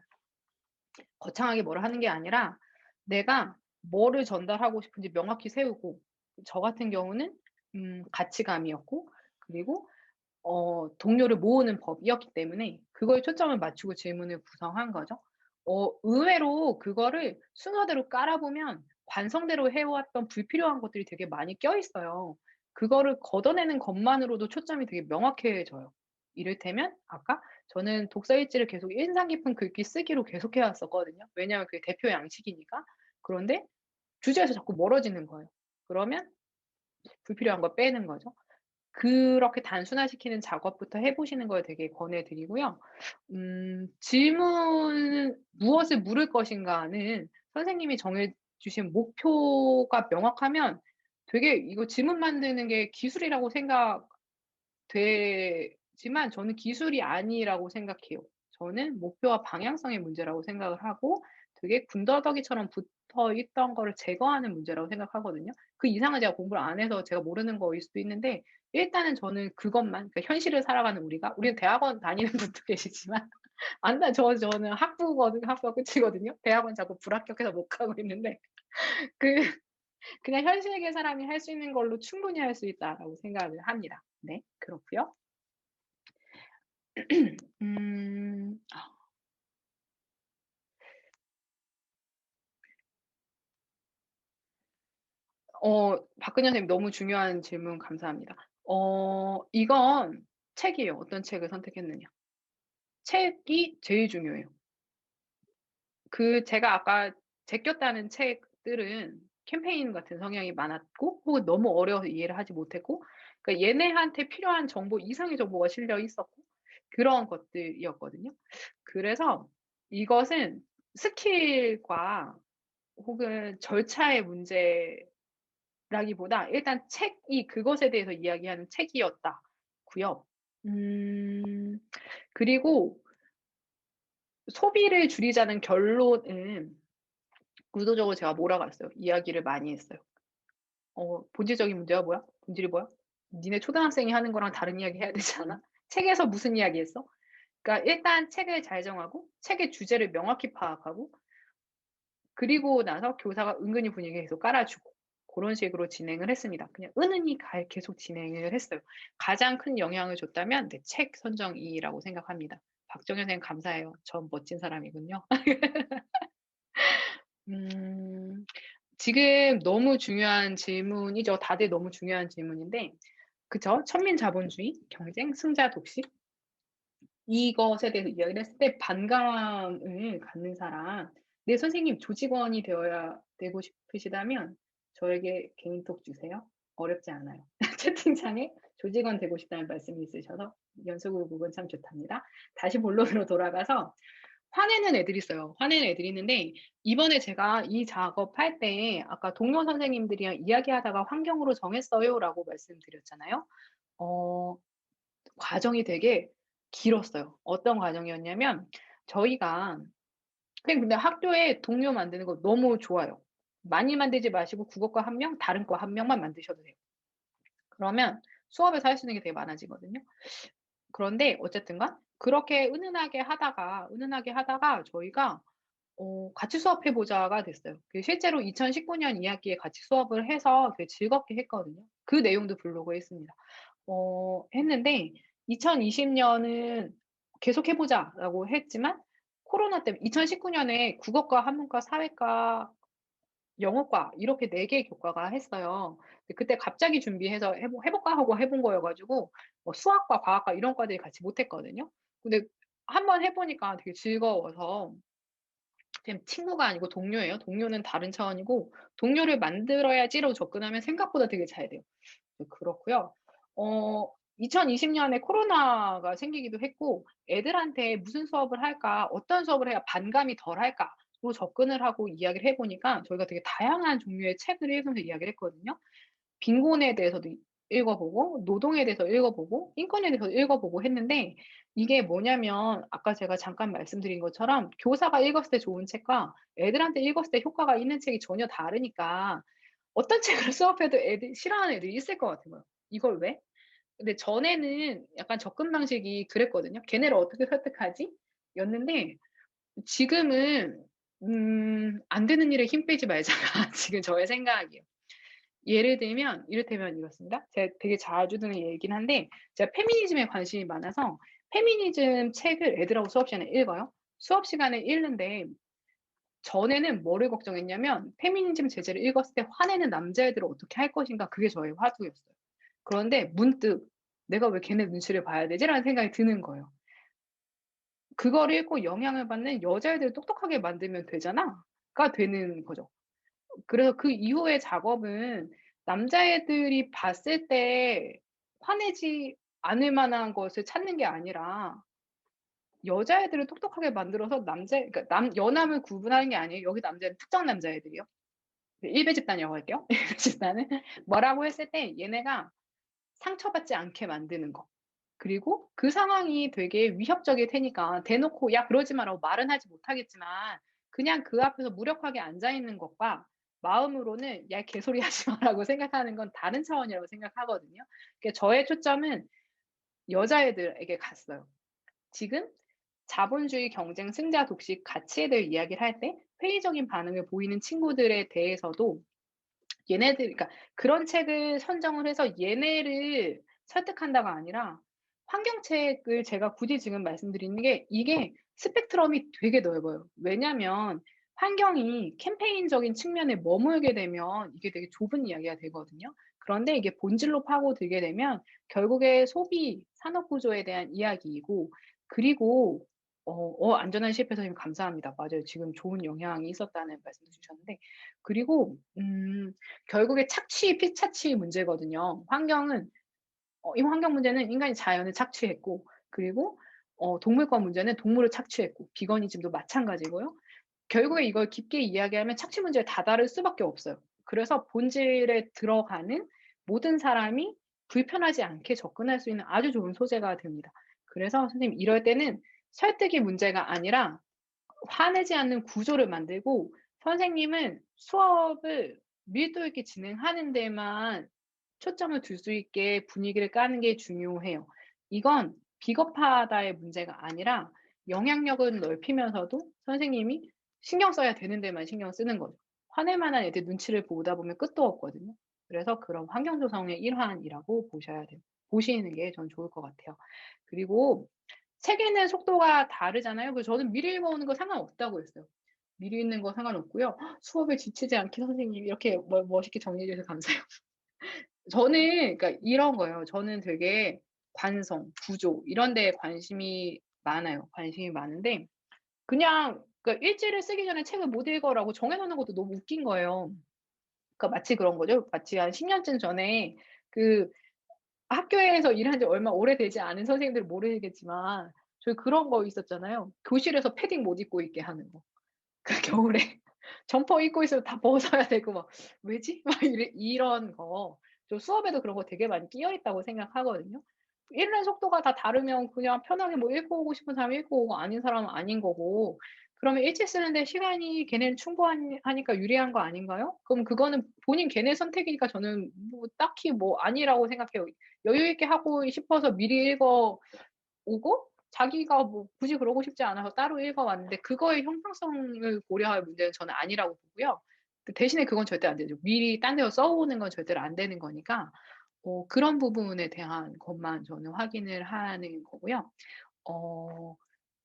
거창하게 뭐를 하는 게 아니라 내가 뭐를 전달하고 싶은지 명확히 세우고 저 같은 경우는 가치감이었고 그리고 동료를 모으는 법이었기 때문에 그거에 초점을 맞추고 질문을 구성한 거죠. 의외로 그거를 순서대로 깔아 보면 관성대로 해왔던 불필요한 것들이 되게 많이 껴있어요. 그거를 걷어내는 것만으로도 초점이 되게 명확해져요. 이를테면 아까 저는 독서 일지를 계속 인상 깊은 글귀 쓰기로 계속해 왔었거든요. 왜냐하면 그게 대표 양식이니까. 그런데 주제에서 자꾸 멀어지는 거예요. 그러면 불필요한 거 빼는 거죠. 그렇게 단순화시키는 작업부터 해 보시는 걸 되게 권해 드리고요. 질문은 '무엇을 물을 것인가.'는 선생님이 정해 주신 목표가 명확하면 되게 이거 질문 만드는 게 기술이라고 생각되지만 저는 기술이 아니라고 생각해요. 저는 목표와 방향성의 문제라고 생각을 하고 되게 군더더기처럼 붙어 있던 거를 제거하는 문제라고 생각하거든요. 그 이상은 제가 공부를 안 해서 제가 모르는 거일 수도 있는데 일단은 저는 그것만, 그러니까 현실을 살아가는 우리는 대학원 다니는 분도 계시지만 안다 저는 학부가 끝이거든요. 대학원 자꾸 불합격해서 못 가고 있는데 그 그냥 현실계 사람이 할 수 있는 걸로 충분히 할 수 있다라고 생각을 합니다. 네. 그렇고요. 음. 박근혜 선생님 너무 중요한 질문 감사합니다. 이건 책이에요. 어떤 책을 선택했느냐. 책이 제일 중요해요. 제가 아까 제꼈다는 책들은 캠페인 같은 성향이 많았고 혹은 너무 어려워서 이해를 하지 못했고, 그러니까 얘네한테 필요한 정보 이상의 정보가 실려 있었고 그런 것들이었거든요. 그래서 이것은 스킬과 혹은 절차의 문제라기보다 일단 책이 그것에 대해서 이야기하는 책이었다고요. 음 그리고 소비를 줄이자는 결론은 의도적으로 제가 몰아갔어요. 이야기를 많이 했어요. 본질적인 문제가 뭐야? 본질이 뭐야? 니네 초등학생이 하는 거랑 다른 이야기 해야 되지 않아? 책에서 무슨 이야기 했어? 그러니까 일단 책을 잘 정하고 책의 주제를 명확히 파악하고 그리고 나서 교사가 은근히 분위기 계속 깔아주고 고런 식으로 진행을 했습니다. 그냥 은은히 계속 진행을 했어요. 가장 큰 영향을 줬다면 네 책 선정이라고 생각합니다. 박정현 선생님 감사해요. 전 멋진 사람이군요. 음. 지금 너무 중요한 질문이죠. 다들 너무 중요한 질문인데 그쵸. 천민자본주의, 경쟁, 승자 독식 이것에 대해서 이야기를 했을 때 반감을 갖는 사람, "네 선생님 조직원이 되어야 되고 싶으시다면 저에게 개인톡 주세요." 어렵지 않아요. 채팅창에 조직원 되고 싶다는 말씀이 있으셔서 연수구 부분 참 좋답니다. 다시 본론으로 돌아가서 화내는 애들이 있어요. 화내는 애들이 있는데 이번에 제가 이 작업할 때 아까 동료 선생님들이랑 이야기하다가 "환경으로 정했어요."라고 말씀드렸잖아요. 어 과정이 되게 길었어요. 어떤 과정이었냐면 저희가 그냥 근데 학교에 동료 만드는 거 너무 좋아요. 많이 만들지 마시고 국어과 1 명, 다른 과 1 명만 만드셔도 돼요. 그러면 수업에서 할 수 있는 게 되게 많아지거든요. 그런데 어쨌든 간 그렇게 은은하게 하다가 저희가 같이 수업해 보자가 됐어요. 실제로 2019년 2학기에 같이 수업을 해서 되게 즐겁게 했거든요. 그 내용도 블로그에 있습니다. 했는데 2020년은 "계속 해 보자."라고 했지만 코로나 때문에 2019년에 국어과, 한문과, 사회과, 영어과 이렇게 4 개의 교과가 했어요. 근데 그때 갑자기 준비해서 해 볼까 하고 해본 거여 가지고 수학과, 과학과 이런 과들이 같이 못 했거든요. 근데 한번 해 보니까 되게 즐거워서 그냥 친구가 아니고 동료예요. 동료는 다른 차원이고 '동료를 만들어야지.'로 접근하면 생각보다 되게 잘 돼요. 네 그렇고요. 어 2020 년에 코로나가 생기기도 했고 애들한테 '무슨 수업을 할까? 어떤 수업을 해야 반감이 덜할까?'로 접근을 하고 이야기를 해 보니까 저희가 되게 다양한 종류의 책을 읽으면서 이야기를 했거든요. 빈곤에 대해서도 읽어 보고 노동에 대해서 읽어 보고 인권에 대해서 읽어 보고 했는데 이게 뭐냐면 아까 제가 잠깐 말씀드린 것처럼 교사가 읽었을 때 좋은 책과 애들한테 읽었을 때 효과가 있는 책이 전혀 다르니까 어떤 책을 수업해도 애들이 싫어하는 애들이 있을 것 같은 거예요. '이걸 왜?' 근데 전에는 약간 접근 방식이 그랬거든요. '걔네를 어떻게 설득하지?' 였는데 지금은 '안 되는 일에 힘 빼지 말자.'가 지금 저의 생각이에요. 예를 들면 이를테면 이렇습니다. 제가 되게 자주 드는 얘기긴 한데 제가 페미니즘에 관심이 많아서 페미니즘 책을 애들하고 수업 시간에 읽어요. 수업 시간에 읽는데 전에는 뭐를 걱정했냐면 페미니즘 제재를 읽었을 때 화내는 남자애들을 어떻게 할 것인가 그게 저의 화두였어요. 그런데 문득 '내가 왜 걔네 눈치를 봐야 되지?'라는 생각이 드는 거예요. 그거를 읽고 영향을 받는 여자애들을 똑똑하게 만들면 되잖아.'가 되는 거죠. 그래서 그 이후의 작업은 남자애들이 봤을 때 화내지 않을 만한 것을 찾는 게 아니라 여자애들을 똑똑하게 만들어서 그러니까 여남을 구분하는 게 아니에요. 여기 남자애는 특정 남자애들이요. 일베 집단이라고 할게요. 일베 집단은 뭐라고 했을 때 얘네가 상처받지 않게 만드는 거. 그리고 그 상황이 되게 위협적일 테니까 대놓고 "야 그러지 마라."고 말은 하지 못하겠지만 그냥 그 앞에서 무력하게 앉아 있는 것과 마음으로는 "야 개소리 하지 마라."고 생각하는 건 다른 차원이라고 생각하거든요. 그러니까 저의 초점은 여자애들에게 갔어요. 지금 자본주의 경쟁 승자 독식 가치에 대해 이야기를 할 때 회의적인 반응을 보이는 친구들에 대해서도 얘네들 그러니까 그런 책을 선정을 해서 얘네를 설득한다가 아니라 환경책을 제가 굳이 지금 말씀드리는 게 이게 스펙트럼이 되게 넓어요. 왜냐면 환경이 캠페인적인 측면에 머물게 되면 이게 되게 좁은 이야기가 되거든요. 그런데 이게 본질로 파고들게 되면 결국에 소비, 산업 구조에 대한 이야기이고 그리고 안전한 실패 선생님 감사합니다. 맞아요. 지금 좋은 영향이 있었다는 말씀도 주셨는데 그리고 결국에 착취, 피착취 문제거든요. 이 환경 문제는 인간이 자연을 착취했고 그리고 동물권 문제는 동물을 착취했고 비거니즘도 마찬가지고요. 결국에 이걸 깊게 이야기하면 착취 문제를 다다를 수밖에 없어요. 그래서 본질에 들어가는 모든 사람이 불편하지 않게 접근할 수 있는 아주 좋은 소재가 됩니다. 그래서 선생님 이럴 때는 설득이 문제가 아니라 화내지 않는 구조를 만들고 선생님은 수업을 밀도 있게 진행하는 데만 초점을 둘 수 있게 분위기를 까는 게 중요해요. 이건 비겁하다의 문제가 아니라 영향력은 넓히면서도 선생님이 신경 써야 되는 데만 신경 쓰는 거죠. 화낼 만한 애들 눈치를 보다 보면 끝도 없거든요. 그래서 그런 환경 조성의 일환이라고 보시는 게 전 좋을 것 같아요. 그리고 책 읽는 속도가 다르잖아요. 그래서 저는 미리 읽어 오는 거 상관없다고 했어요. 미리 읽는 거 상관없고요. 수업에 지치지 않게 선생님 이렇게 멋있게 정리해 주셔서 감사해요. 저는 그러니까 이런 거예요. 저는 되게 관성, 구조 이런 데에 관심이 많아요. 관심이 많은데 그냥 그러니까 일지를 쓰기 전에 책을 못 읽어라고 정해 놓는 것도 너무 웃긴 거예요. 그러니까 마치 그런 거죠. 마치 한 10 년쯤 전에 그 학교에서 일한 지 얼마 오래되지 않은 선생님들은 모르시겠지만 저희 그런 거 있었잖아요. 교실에서 패딩 못 입고 있게 하는 거. 그 겨울에 점퍼 입고 있으면 다 벗어야 되고 막 '왜지?' 막 이런 거. 저 수업에도 그런 거 되게 많이 끼어 있다고 생각하거든요. 읽는 속도가 다 다르면 그냥 편하게 뭐 읽고 오고 싶은 사람은 읽고 오고 아닌 사람은 아닌 거고 그러면 일찍 쓰는데 시간이 걔네는 충분하니까 유리한 거 아닌가요? 그럼 그거는 본인 걔네 선택이니까 저는 뭐 딱히 뭐 아니라고 생각해요. 여유 있게 하고 싶어서 미리 읽어 오고 자기가 뭐 굳이 그러고 싶지 않아서 따로 읽어 왔는데 그거의 형평성을 고려할 문제는 저는 아니라고 보고요. 대신에 그건 절대 안 되죠. 미리 딴 데서 써 오는 건 절대로 안 되는 거니까 그런 부분에 대한 것만 저는 확인을 하는 거고요. 어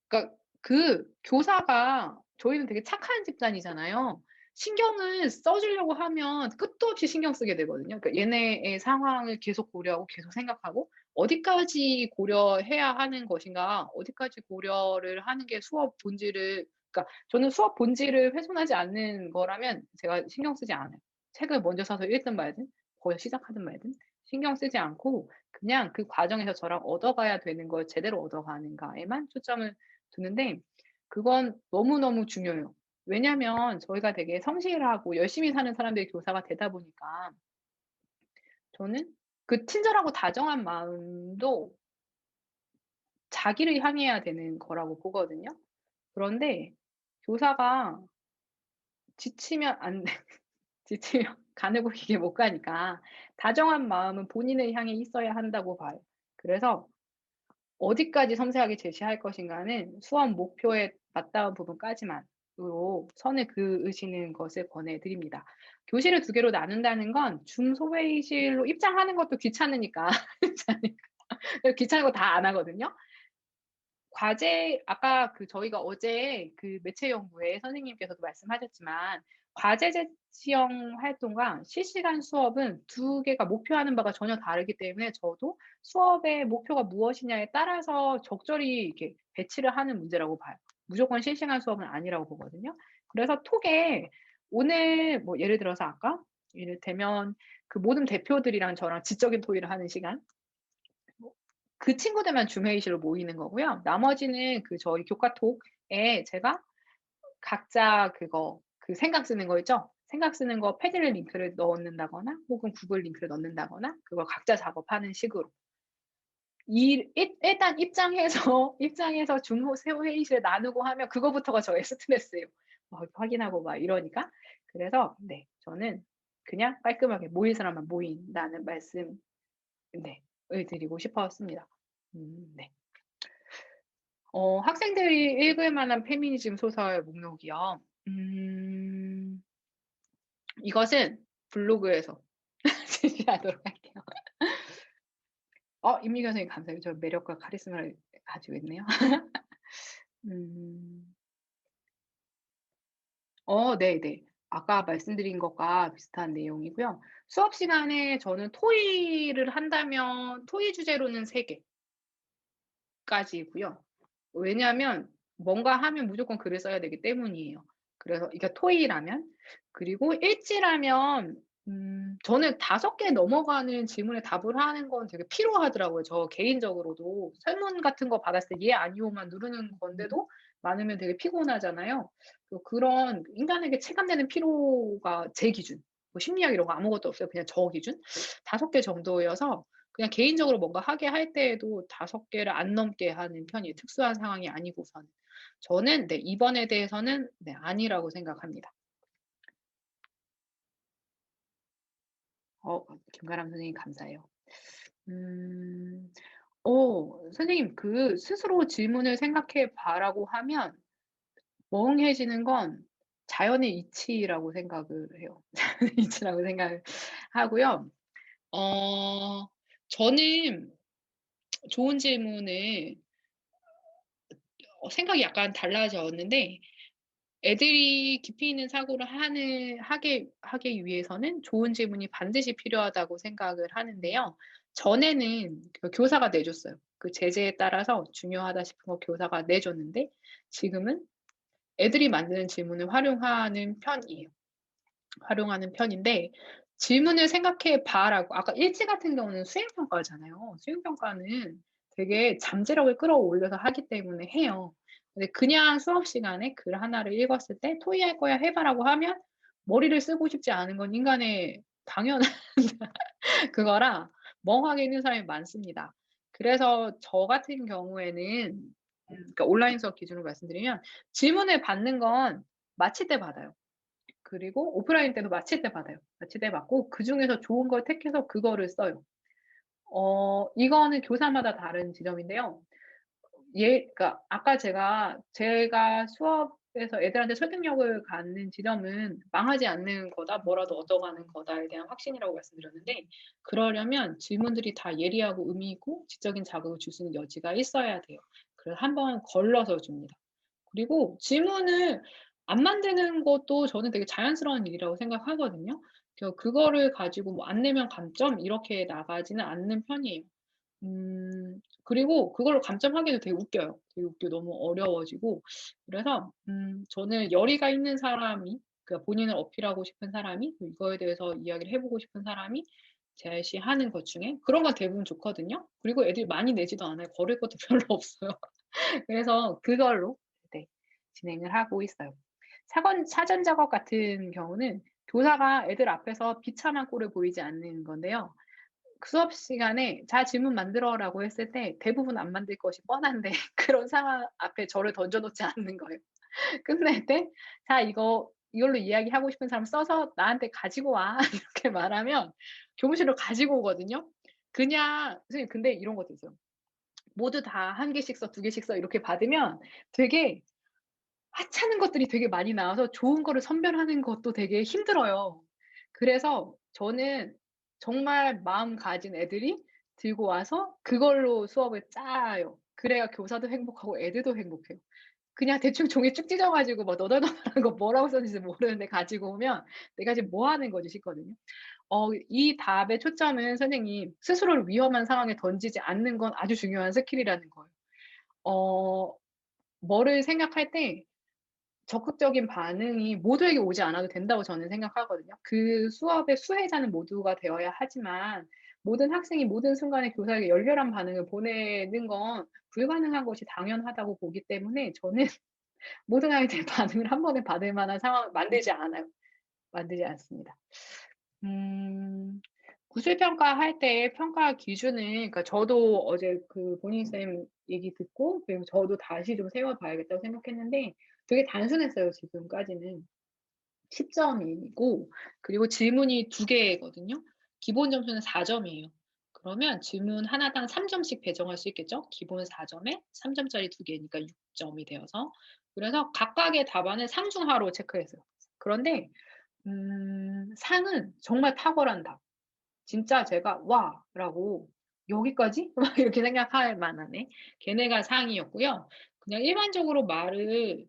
그러니까 그 교사가 저희는 되게 착한 집단이잖아요. 신경을 써 주려고 하면 끝도 없이 신경 쓰게 되거든요. 그러니까 얘네의 상황을 계속 고려하고 계속 생각하고 어디까지 고려해야 하는 것인가, 어디까지 고려를 하는 게 수업 본질을 그러니까 저는 수업 본질을 훼손하지 않는 거라면 제가 신경 쓰지 않아요. 책을 먼저 사서 읽든 말든 거기서 시작하든 말든 신경 쓰지 않고 그냥 그 과정에서 저랑 얻어가야 되는 걸 제대로 얻어가는가에만 초점을 두는데 그건 너무너무 중요해요. 왜냐면 저희가 되게 성실하고 열심히 사는 사람들이 교사가 되다 보니까 저는 그 친절하고 다정한 마음도 자기를 향해야 되는 거라고 보거든요. 그런데 교사가 지치면 안 지치면 가늘고 길게 못 가니까 다정한 마음은 본인을 향해 있어야 한다고 봐요. 그래서 어디까지 섬세하게 제시할 것인가는 수업 목표에 맞닿은 부분까지만으로 선을 그으시는 것을 권해 드립니다. 교실을 두 개로 나눈다는 건 중소회의실로 입장하는 것도 귀찮으니까 귀찮은 거 다 안 하거든요. 과제 아까 저희가 어제 그 매체 연구회 선생님께서도 말씀하셨지만 과제 제시형 활동과 실시간 수업은 두 개가 목표하는 바가 전혀 다르기 때문에 저도 수업의 목표가 무엇이냐에 따라서 적절히 이렇게 배치를 하는 문제라고 봐요. 무조건 실시간 수업은 아니라고 보거든요. 그래서 톡에 오늘 뭐 예를 들어서 아까 이를테면 그 모든 대표들이랑 저랑 지적인 토의를 하는 시간, 뭐 그 친구들만 줌 회의실로 모이는 거고요. 나머지는 그 저희 교카톡에 제가 각자 그거 그 생각 쓰는 거 있죠? 생각 쓰는 거 패드를 링크를 넣는다거나 혹은 구글 링크를 넣는다거나 그걸 각자 작업하는 식으로. 일단 입장해서 입장해서 줌 회의실에 나누고 하면 그거부터가 저의 스트레스예요. 막 확인하고 막 이러니까. 그래서 네 저는 그냥 깔끔하게 모일 사람만 모인다는 말씀 네 을 드리고 싶었습니다. 네. 학생들이 읽을 만한 페미니즘 소설 목록이요. 이것은 블로그에서 제시하도록 할게요. 임미경 선생님 감사해요. 저 매력과 카리스마를 가지고 있네요. 음. 네네. 아까 말씀드린 것과 비슷한 내용이고요. 수업 시간에 저는 토의를 한다면 토의 주제로는 3 개까지고요. 왜냐하면 뭔가 하면 무조건 글을 써야 되기 때문이에요. 그래서 이게 토의라면. 그리고 일지라면 저는 5개 넘어가는 질문에 답을 하는 건 되게 피로하더라고요. 저 개인적으로도. 설문 같은 거 받았을 때 예 아니오만 누르는 건데도 많으면 되게 피곤하잖아요. 그런 인간에게 체감되는 피로가 제 기준. 뭐 심리학 이런 거 아무것도 없어요. 그냥 저 기준. 5개 정도여서 그냥 개인적으로 뭔가 하게 할 때에도 5개를 안 넘게 하는 편이에요, 특수한 상황이 아니고서는. 저는 네 이번에 대해서는 네 아니라고 생각합니다. 김가람 선생님 감사해요. 음. 선생님 그 스스로 질문을 생각해 봐라고 하면 멍해지는 건 자연의 이치라고 생각을 해요. 자연의 이치라고 생각을 하고요. 어 저는 좋은 질문을 생각이 약간 달라졌는데 애들이 깊이 있는 사고를 하기 위해서는 좋은 질문이 반드시 필요하다고 생각을 하는데요. 전에는 그 교사가 내줬어요. 그 제재에 따라서 중요하다 싶은 거 교사가 내줬는데 지금은 애들이 만드는 질문을 활용하는 편인데 질문을 생각해 봐라고 아까 일지 같은 경우는 수행 평가잖아요. 수행 평가는 되게 잠재력을 끌어올려서 하기 때문에 해요. 근데 그냥 수업 시간에 글 하나를 읽었을 때 "토의할 거야. 해 봐라고." 하면 머리를 쓰고 싶지 않은 건 인간의 당연한 그거라 멍하게 있는 사람이 많습니다. 그래서 저 같은 경우에는 그러니까 온라인 수업 기준으로 말씀드리면 질문을 받는 건 마칠 때 받아요. 그리고 오프라인 때도 마칠 때 받아요. 마칠 때 받고 그중에서 좋은 걸 택해서 그거를 써요. 이거는 교사마다 다른 지점인데요. 그러니까 아까 제가 수업에서 애들한테 설득력을 갖는 지점은 '망하지 않는 거다. 뭐라도 얻어가는 거다.'에 대한 확신이라고 말씀드렸는데 그러려면 질문들이 다 예리하고 의미 있고 지적인 자극을 줄 수 있는 여지가 있어야 돼요. 그래서 한번 걸러서 줍니다. 그리고 질문을 안 만드는 것도 저는 되게 자연스러운 일이라고 생각하거든요. 그거를 가지고 뭐 "안 내면 감점." 이렇게 나가지는 않는 편이에요. 그리고 그걸로 감점하기도 되게 웃겨요. 되게 웃겨 너무 어려워지고. 그래서 저는 열의가 있는 사람이 그러니까 본인을 어필하고 싶은 사람이 또 이거에 대해서 이야기를 해 보고 싶은 사람이 제시하는 것 중에 그런 건 대부분 좋거든요. 그리고 애들이 많이 내지도 않아요. 거를 것도 별로 없어요. 그래서 그걸로 네 진행을 하고 있어요. 사전 작업 같은 경우는 교사가 애들 앞에서 비참한 꼴을 보이지 않는 건데요. 그 수업 시간에 "자 질문 만들어."라고 했을 때 대부분 안 만들 것이 뻔한데 그런 상황 앞에 저를 던져 놓지 않는 거예요. 끝날 때 "자 이걸로 이야기하고 싶은 사람 써서 나한테 가지고 와." 이렇게 말하면 교무실로 가지고 오거든요. 그냥 선생님 근데 이런 것도 있어요. 모두 다 1 개씩 써, 2 개씩 써 이렇게 받으면 되게 하찮은 것들이 되게 많이 나와서 좋은 거를 선별하는 것도 되게 힘들어요. 그래서 저는 정말 마음 가진 애들이 들고 와서 그걸로 수업을 짜요. 그래야 교사도 행복하고 애들도 행복해요. 그냥 대충 종이 쭉 찢어 가지고 뭐 너덜너덜한 거 뭐라고 썼는지 모르는데 가지고 오면 '내가 지금 뭐 하는 거지?' 싶거든요. 이 답의 초점은 선생님 스스로를 위험한 상황에 던지지 않는 건 아주 중요한 스킬이라는 거예요. 어 뭐를 생각할 때 적극적인 반응이 모두에게 오지 않아도 된다고 저는 생각하거든요. 그 수업의 수혜자는 모두가 되어야 하지만 모든 학생이 모든 순간에 교사에게 열렬한 반응을 보내는 건 불가능한 것이 당연하다고 보기 때문에 저는 모든 아이들의 반응을 한 번에 받을 만한 상황을 만들지 않아요. 만들지 않습니다. 음. 구술 평가할 때 평가 기준은 그러니까 저도 어제 그 본인 쌤 얘기 듣고 그리고 저도 다시 좀 세워 봐야겠다고 생각했는데 되게 단순했어요 지금까지는. 10 점이고 그리고 질문이 2 개거든요. 기본 점수는 4 점이에요. 그러면 질문 하나당 3 점씩 배정할 수 있겠죠? 기본 4 점에 3 점짜리 2 개니까 6 점이 되어서. 그래서 각각의 답안을 상중하로 체크했어요. 그런데 상은 정말 탁월한 답. 진짜 제가 '와.'라고 '여기까지?' 막 이렇게 생각할 만한 애. 걔네가 상이었고요. 그냥 일반적으로 말을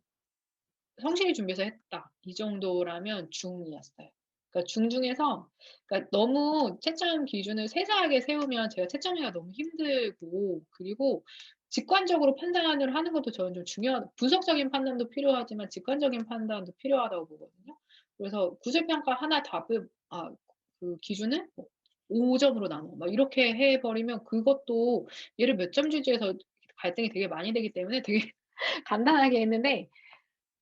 성실히 준비해서 했다. 이 정도라면 중이었어요. 그러니까 중 중에서 그러니까 너무 채점 기준을 세세하게 세우면 제가 채점하기가 너무 힘들고 그리고 직관적으로 판단을 하는 것도 저는 좀 중요하다 분석적인 판단도 필요하지만 직관적인 판단도 필요하다고 보거든요. 그래서 구술평가 하나 답을 그 기준을 뭐 5 점으로 나눠 막 이렇게 해 버리면 그것도 얘를 몇 점 주지 해서 갈등이 되게 많이 되기 때문에 되게 간단하게 했는데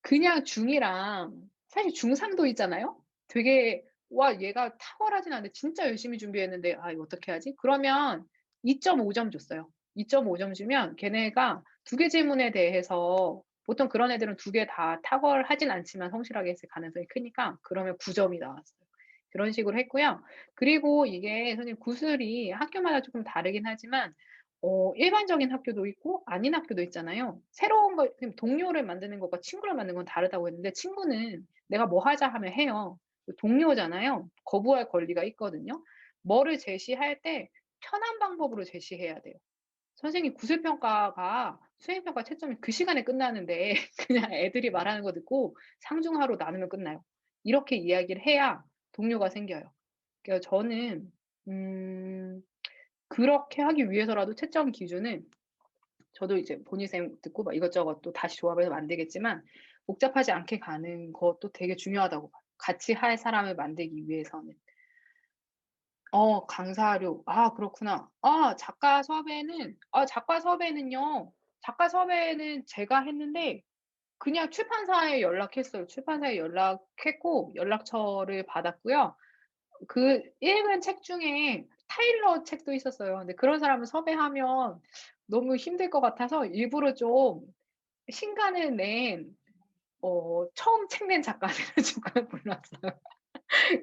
그냥 중이랑 사실 중상도 있잖아요. 되게 '와 얘가 탁월하진 않은데 진짜 열심히 준비했는데 아 이거 어떻게 하지?' 그러면 2.5점 줬어요. 2.5점 주면 걔네가 2개 질문에 대해서 보통 그런 애들은 2개 다 탁월하진 않지만 성실하게 했을 가능성이 크니까 그러면 9 점이 나왔어요. 그런 식으로 했고요. 그리고 이게 선생님 구슬이 학교마다 쪼끔 다르긴 하지만 일반적인 학교도 있고 아닌 학교도 있잖아요. 새로운 걸 그냥 동료를 만드는 것과 친구를 만드는 건 다르다고 했는데 친구는 내가 뭐 하자 하면 해요. 그 동료잖아요. 거부할 권리가 있거든요. 뭐를 제시할 때 편한 방법으로 제시해야 돼요. 선생님 구술평가가 수행평가 채점이 그 시간에 끝나는데 그냥 애들이 말하는 거 듣고 상중하로 나누면 끝나요. 이렇게 이야기를 해야 동료가 생겨요. 그러니까 저는 음 그렇게 하기 위해서라도 채점 기준은 저도 이제 본의쌤 듣고 막 이것저것 또 다시 조합해서 만들겠지만 복잡하지 않게 가는 것도 되게 중요하다고 봐요. 같이 할 사람을 만들기 위해서는. 강사료. 아 그렇구나. 작가 섭외는요. 작가 섭외는 제가 했는데 그냥 출판사에 연락했어요. 출판사에 연락했고 연락처를 받았고요. 그 읽은 책 중에 타일러 책도 있었어요. 근데 그런 사람을 섭외하면 너무 힘들 것 같아서 일부러 좀 신간을 낸 처음 책 낸 작가들을 조금 불렀어요.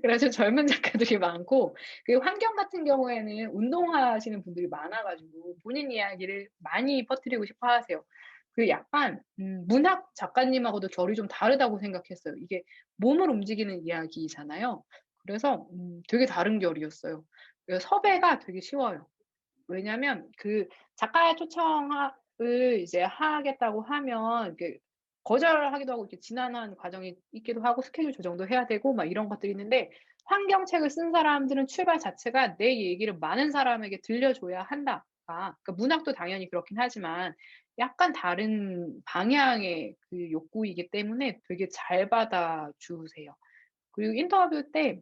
그래서 젊은 작가들이 많고 그 환경 같은 경우에는 운동하시는 분들이 많아 가지고 본인 이야기를 많이 퍼뜨리고 싶어 하세요. 그 약간 문학 작가님하고도 결이 좀 다르다고 생각했어요. 이게 몸을 움직이는 이야기잖아요. 그래서 되게 다른 결이었어요. 그래서 섭외가 되게 쉬워요. 왜냐면 그 작가 초청을 이제 하겠다고 하면 이렇게 거절하기도 하고 이렇게 지난한 과정이 있기도 하고 스케줄 조정도 해야 되고 막 이런 것들이 있는데 환경책을 쓴 사람들은 출발 자체가 '내 얘기를 많은 사람에게 들려줘야 한다.'가 그러니까 문학도 당연히 그렇긴 하지만 약간 다른 방향의 그 욕구이기 때문에 되게 잘 받아주세요. 그리고 인터뷰 때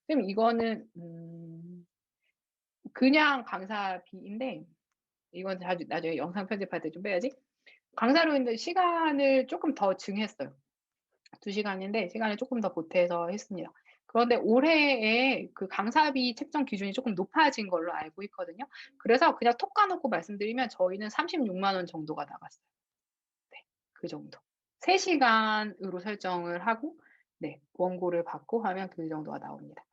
선생님 이거는 그냥 강사비인데 이건 자주 나중에 영상 편집할 때 좀 빼야지. 강사로 인제 시간을 쪼끔 더 증했어요. 2 시간인데 시간을 쪼끔 더 보태서 했습니다. 그런데 올해에 그 강사비 책정 기준이 쪼끔 높아진 걸로 알고 있거든요. 그래서 그냥 톡 까놓고 말씀드리면 저희는 36만 원 정도가 나갔어요. 네. 그 정도. 3 시간으로 설정을 하고 네 원고를 받고 하면 그 정도가 나옵니다.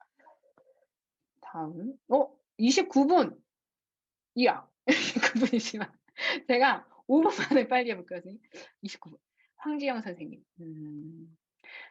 다음 29 분. 이야. 29 분이지만 제가 5분 만에 빨리 해 볼게요 선생님. 29 분. 황지영 선생님.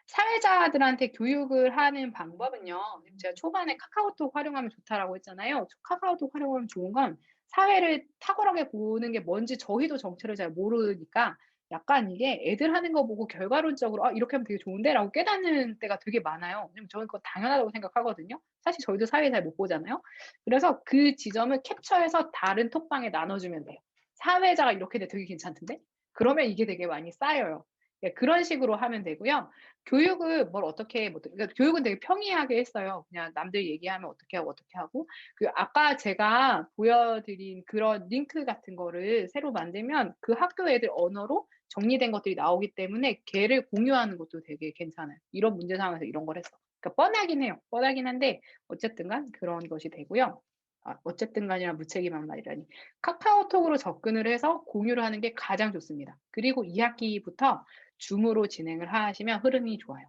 사회자들한테 교육을 하는 방법은요. 지금 제가 초반에 카카오톡 활용하면 좋다라고 했잖아요. 카카오톡 활용하면 좋은 건 사회를 탁월하게 보는 게 뭔지 저희도 정체를 잘 모르니까 약간 이게 애들 하는 거 보고 결과론적으로 '아 이렇게 하면 되게 좋은데.'라고 깨닫는 때가 되게 많아요. 왜냐면 저는 그거 당연하다고 생각하거든요. 사실 저희도 사회 잘 못 보잖아요. 그래서 그 지점을 캡처해서 다른 톡방에 나눠 주면 돼요. "사회자가 이렇게 돼 되게 괜찮던데?" 그러면 이게 되게 많이 쌓여요. 예 그런 식으로 하면 되고요. 교육을 뭘 어떻게 뭐 그러니까 교육은 되게 평이하게 했어요. 그냥 남들 얘기하면 어떻게 하고 어떻게 하고. 그 아까 제가 보여 드린 그런 링크 같은 거를 새로 만들면 그 학교 애들 언어로 정리된 것들이 나오기 때문에 걔를 공유하는 것도 되게 괜찮아요. "이런 문제 상황에서 이런 걸 했어." 그러니까 뻔하긴 해요. 뻔하긴 한데 어쨌든 간 그런 것이 되고요. 아 어쨌든 간이라 무책임한 말이라니. 카카오톡으로 접근을 해서 공유를 하는 게 가장 좋습니다. 그리고 2 학기부터 줌으로 진행을 하시면 흐름이 좋아요.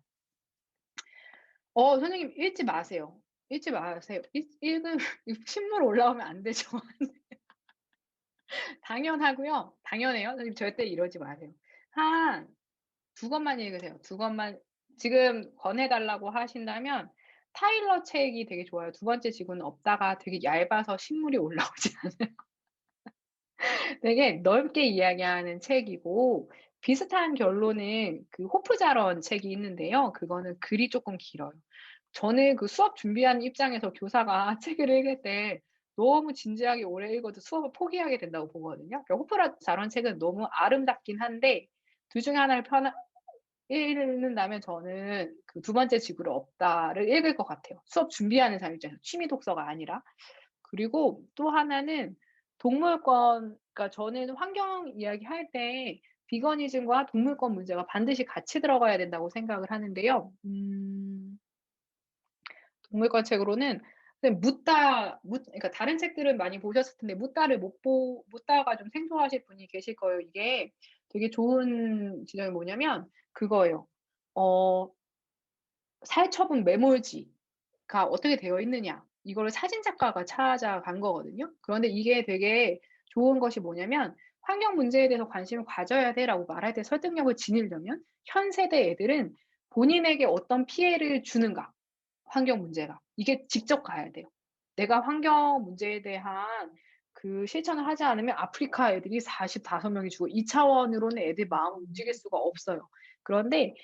선생님 읽지 마세요. 읽지 마세요. 읽으면 신문 올라오면 안 되죠. 당연하고요. 당연해요. 선생님 절대 이러지 마세요. 한 두 권만 읽으세요. 두 권만 지금 권해 달라고 하신다면 타일러 책이 되게 좋아요. 두 번째 지구는 없다가 되게 얇아서 신물이 올라오지 않아요. 되게 넓게 이야기하는 책이고 비슷한 결론은 그 호프자런 책이 있는데요. 그거는 글이 쪼끔 길어요. 저는 그 수업 준비하는 입장에서 교사가 책을 읽을 때 너무 진지하게 오래 읽어도 수업을 포기하게 된다고 보거든요. 그러니까 호프라 자런 책은 너무 아름답긴 한데 둘 중에 하나를 편하 읽는다면 저는 그 두 번째 지구를 없다를 읽을 것 같아요. 수업 준비하는 사람 입장에서 취미 독서가 아니라. 그리고 또 하나는 동물권 그러니까 저는 환경 이야기할 때 비거니즘과 동물권 문제가 반드시 같이 들어가야 된다고 생각을 하는데요. 동물권 책으로는 선생님 그러니까 다른 책들은 많이 보셨을 텐데 묻다가 좀 생소하실 분이 계실 거예요. 이게 되게 좋은 지점이 뭐냐면 그거예요. 어 살처분 매몰지가 어떻게 되어 있느냐 이거를 사진 작가가 찾아간 거거든요. 그런데 이게 되게 좋은 것이 뭐냐면 "환경 문제에 대해서 관심을 가져야 돼."라고 말할 때 설득력을 지니려면 현 세대 애들은 본인에게 어떤 피해를 주는가 환경 문제가. 이게 직접 가야 돼요. 내가 환경 문제에 대한 그 실천을 하지 않으면 아프리카 애들이 45 명이 죽어 이 차원으로는 애들 마음을 움직일 수가 없어요. 그런데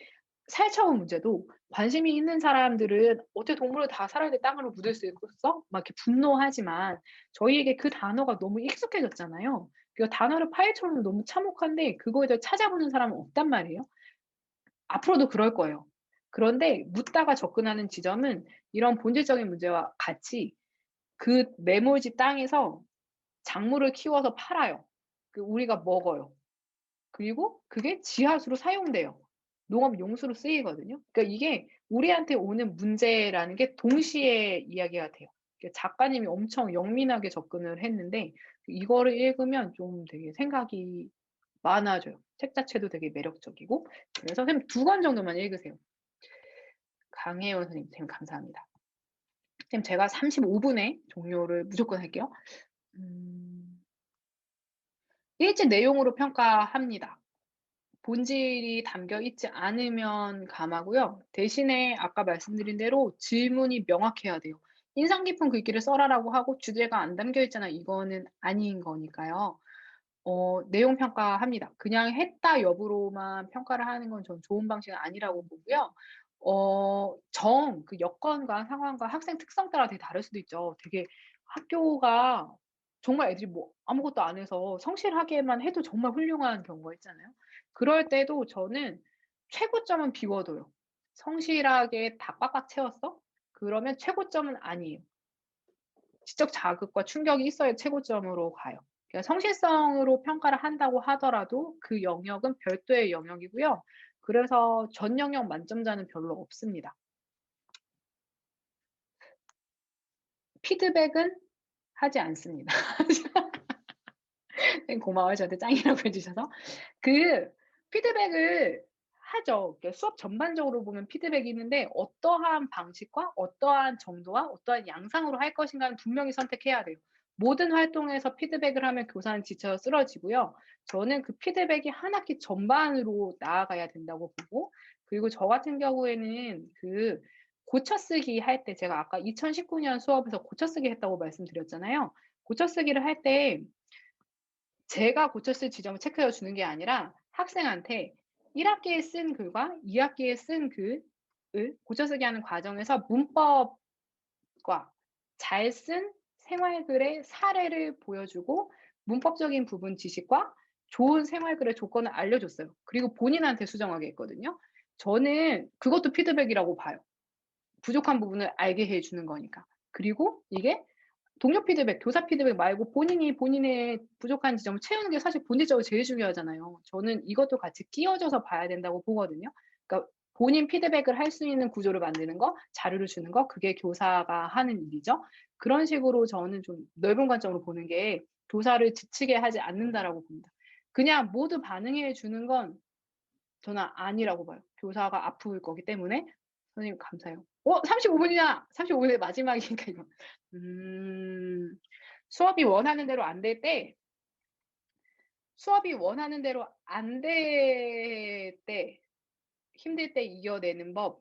살처분 문제도 관심이 있는 사람들은 "어떻게 동물을 다 살아야 돼 땅으로 묻을 수 있어?" 막 이렇게 분노하지만 저희에게 그 단어가 너무 익숙해졌잖아요. 그 단어를 파헤쳐보면 너무 참혹한데 그거에 대해 찾아보는 사람은 없단 말이에요. 앞으로도 그럴 거예요. 그런데 묻다가 접근하는 지점은 이런 본질적인 문제와 같이 그 매몰지 땅에서 작물을 키워서 팔아요. 그 우리가 먹어요. 그리고 그게 지하수로 사용돼요. 농업 용수로 쓰이거든요. 그러니까 이게 우리한테 오는 문제라는 게 동시에 이야기가 돼요. 그 작가님이 엄청 영민하게 접근을 했는데 이거를 읽으면 좀 되게 생각이 많아져요. 책 자체도 되게 매력적이고. 그래서 선생님 2권 정도만 읽으세요. 강혜원 선생님 감사합니다. 선생님 제가 35 분에 종료를 무조건 할게요. 음. 일지 내용으로 평가합니다. 본질이 담겨 있지 않으면 감하고요. 대신에 아까 말씀드린 대로 질문이 명확해야 돼요. "인상 깊은 글귀를 써라."라고 하고 주제가 안 담겨 있잖아. 이거는 아닌 거니까요. 내용 평가합니다. 그냥 했다 여부로만 평가를 하는 건 전 좋은 방식은 아니라고 보고요. 그 여건과 상황과 학생 특성 따라 되게 다를 수도 있죠. 되게 학교가 정말 애들이 뭐 아무것도 안 해서 성실하게만 해도 정말 훌륭한 경우가 있잖아요. 그럴 때도 저는 최고점은 비워둬요. 성실하게 다 꽉꽉 채웠어? 그러면 최고점은 아니에요. 지적 자극과 충격이 있어야 최고점으로 가요. 그러니까 성실성으로 평가를 한다고 하더라도 그 영역은 별도의 영역이고요. 그래서 전 영역 만점자는 별로 없습니다. 피드백은 하지 않습니다. 선생님 고마워요. 저한테 짱이라고 해 주셔서. 그 피드백을 하죠. 그러니까 수업 전반적으로 보면 피드백이 있는데 어떠한 방식과 어떠한 정도와 어떠한 양상으로 할 것인가는 분명히 선택해야 돼요. 모든 활동에서 피드백을 하면 교사는 지쳐 쓰러지고요. 저는 그 피드백이 한 학기 전반으로 나아가야 된다고 보고 그리고 저 같은 경우에는 그 고쳐쓰기 할 때 제가 아까 2019년 수업에서 고쳐쓰기 했다고 말씀드렸잖아요. 고쳐쓰기를 할때 제가 고쳤을 지점을 체크해 주는 게 아니라 학생한테 1 학기에 쓴 글과 2 학기에 쓴 글을 고쳐쓰기 하는 과정에서 문법과 잘 쓴 생활글의 사례를 보여주고 문법적인 부분 지식과 좋은 생활글의 조건을 알려줬어요. 그리고 본인한테 수정하게 했거든요. 저는 그것도 피드백이라고 봐요. 부족한 부분을 알게 해 주는 거니까. 그리고 이게 동료 피드백, 교사 피드백 말고 본인이 본인의 부족한 지점을 채우는 게 사실 본질적으로 제일 중요하잖아요. 저는 이것도 같이 끼워져서 봐야 된다고 보거든요. 그러니까 본인 피드백을 할 수 있는 구조를 만드는 거, 자료를 주는 거, 그게 교사가 하는 일이죠. 그런 식으로 저는 좀 넓은 관점으로 보는 게 교사를 지치게 하지 않는다라고 봅니다. 그냥 모두 반응해 주는 건 저는 아니라고 봐요. 교사가 아플 거기 때문에 "선생님 감사해요." 35 분이야. 35 분의 마지막이니까 이거. 음. 수업이 원하는 대로 안 될 때 수업이 원하는 대로 안 될 때 힘들 때 이겨내는 법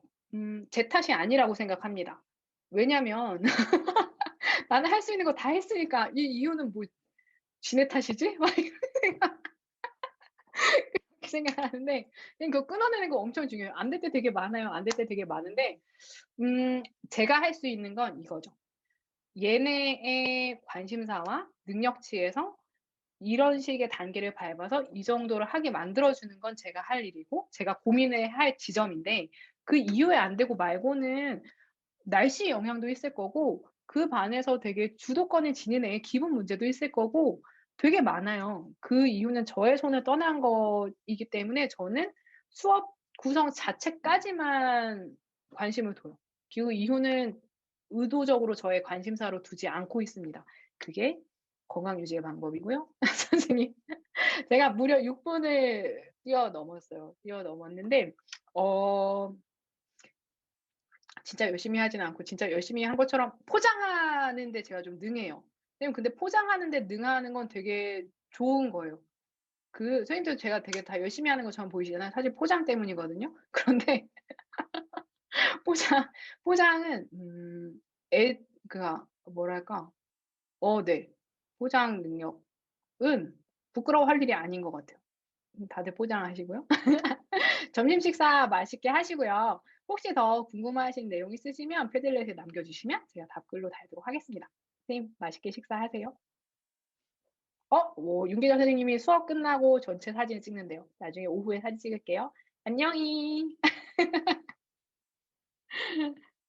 제 탓이 아니라고 생각합니다. 왜냐면 '나는 할 수 있는 거 다 했으니까 이 이유는 뭐 지네 탓이지?' 막 이런 생각을 하는데 그냥 그거 끊어내는 거 엄청 중요해요. 안 될 때 되게 많아요. 안 될 때 되게 많은데 제가 할 수 있는 건 이거죠. 얘네의 관심사와 능력치에서 이런 식의 단계를 밟아서 이 정도를 하게 만들어 주는 건 제가 할 일이고 제가 고민을 할 지점인데 그 이후에 안 되고 말고는 날씨 영향도 있을 거고 그 반에서 되게 주도권을 지닌 애의 기분 문제도 있을 거고 되게 많아요. 그 이유는 저의 손을 떠난 거이기 때문에 저는 수업 구성 자체까지만 관심을 둬요. 그 이유는 의도적으로 저의 관심사로 두지 않고 있습니다. 그게 건강 유지의 방법이고요. 선생님 제가 무려 6 분을 뛰어넘었어요. 뛰어넘었는데 어 진짜 열심히 하진 않고 진짜 열심히 한 것처럼 포장하는 데 제가 좀 능해요. 선생님 근데 포장하는 데 능하는 건 되게 좋은 거예요. 선생님도 제가 되게 다 열심히 하는 것처럼 보이시잖아요. 사실 포장 때문이거든요. 그런데 포장 포장은 애 그니까 뭐랄까 네. 포장 능력은 부끄러워할 일이 아닌 것 같아요. 다들 포장하시고요. 점심 식사 맛있게 하시고요. 혹시 더 궁금하신 내용 있으시면 패들렛에 남겨 주시면 제가 답글로 달도록 하겠습니다. 선생님 맛있게 식사하세요. 윤계정 선생님이 수업 끝나고 전체 사진을 찍는대요. 나중에 오후에 사진 찍을게요. 안녕히.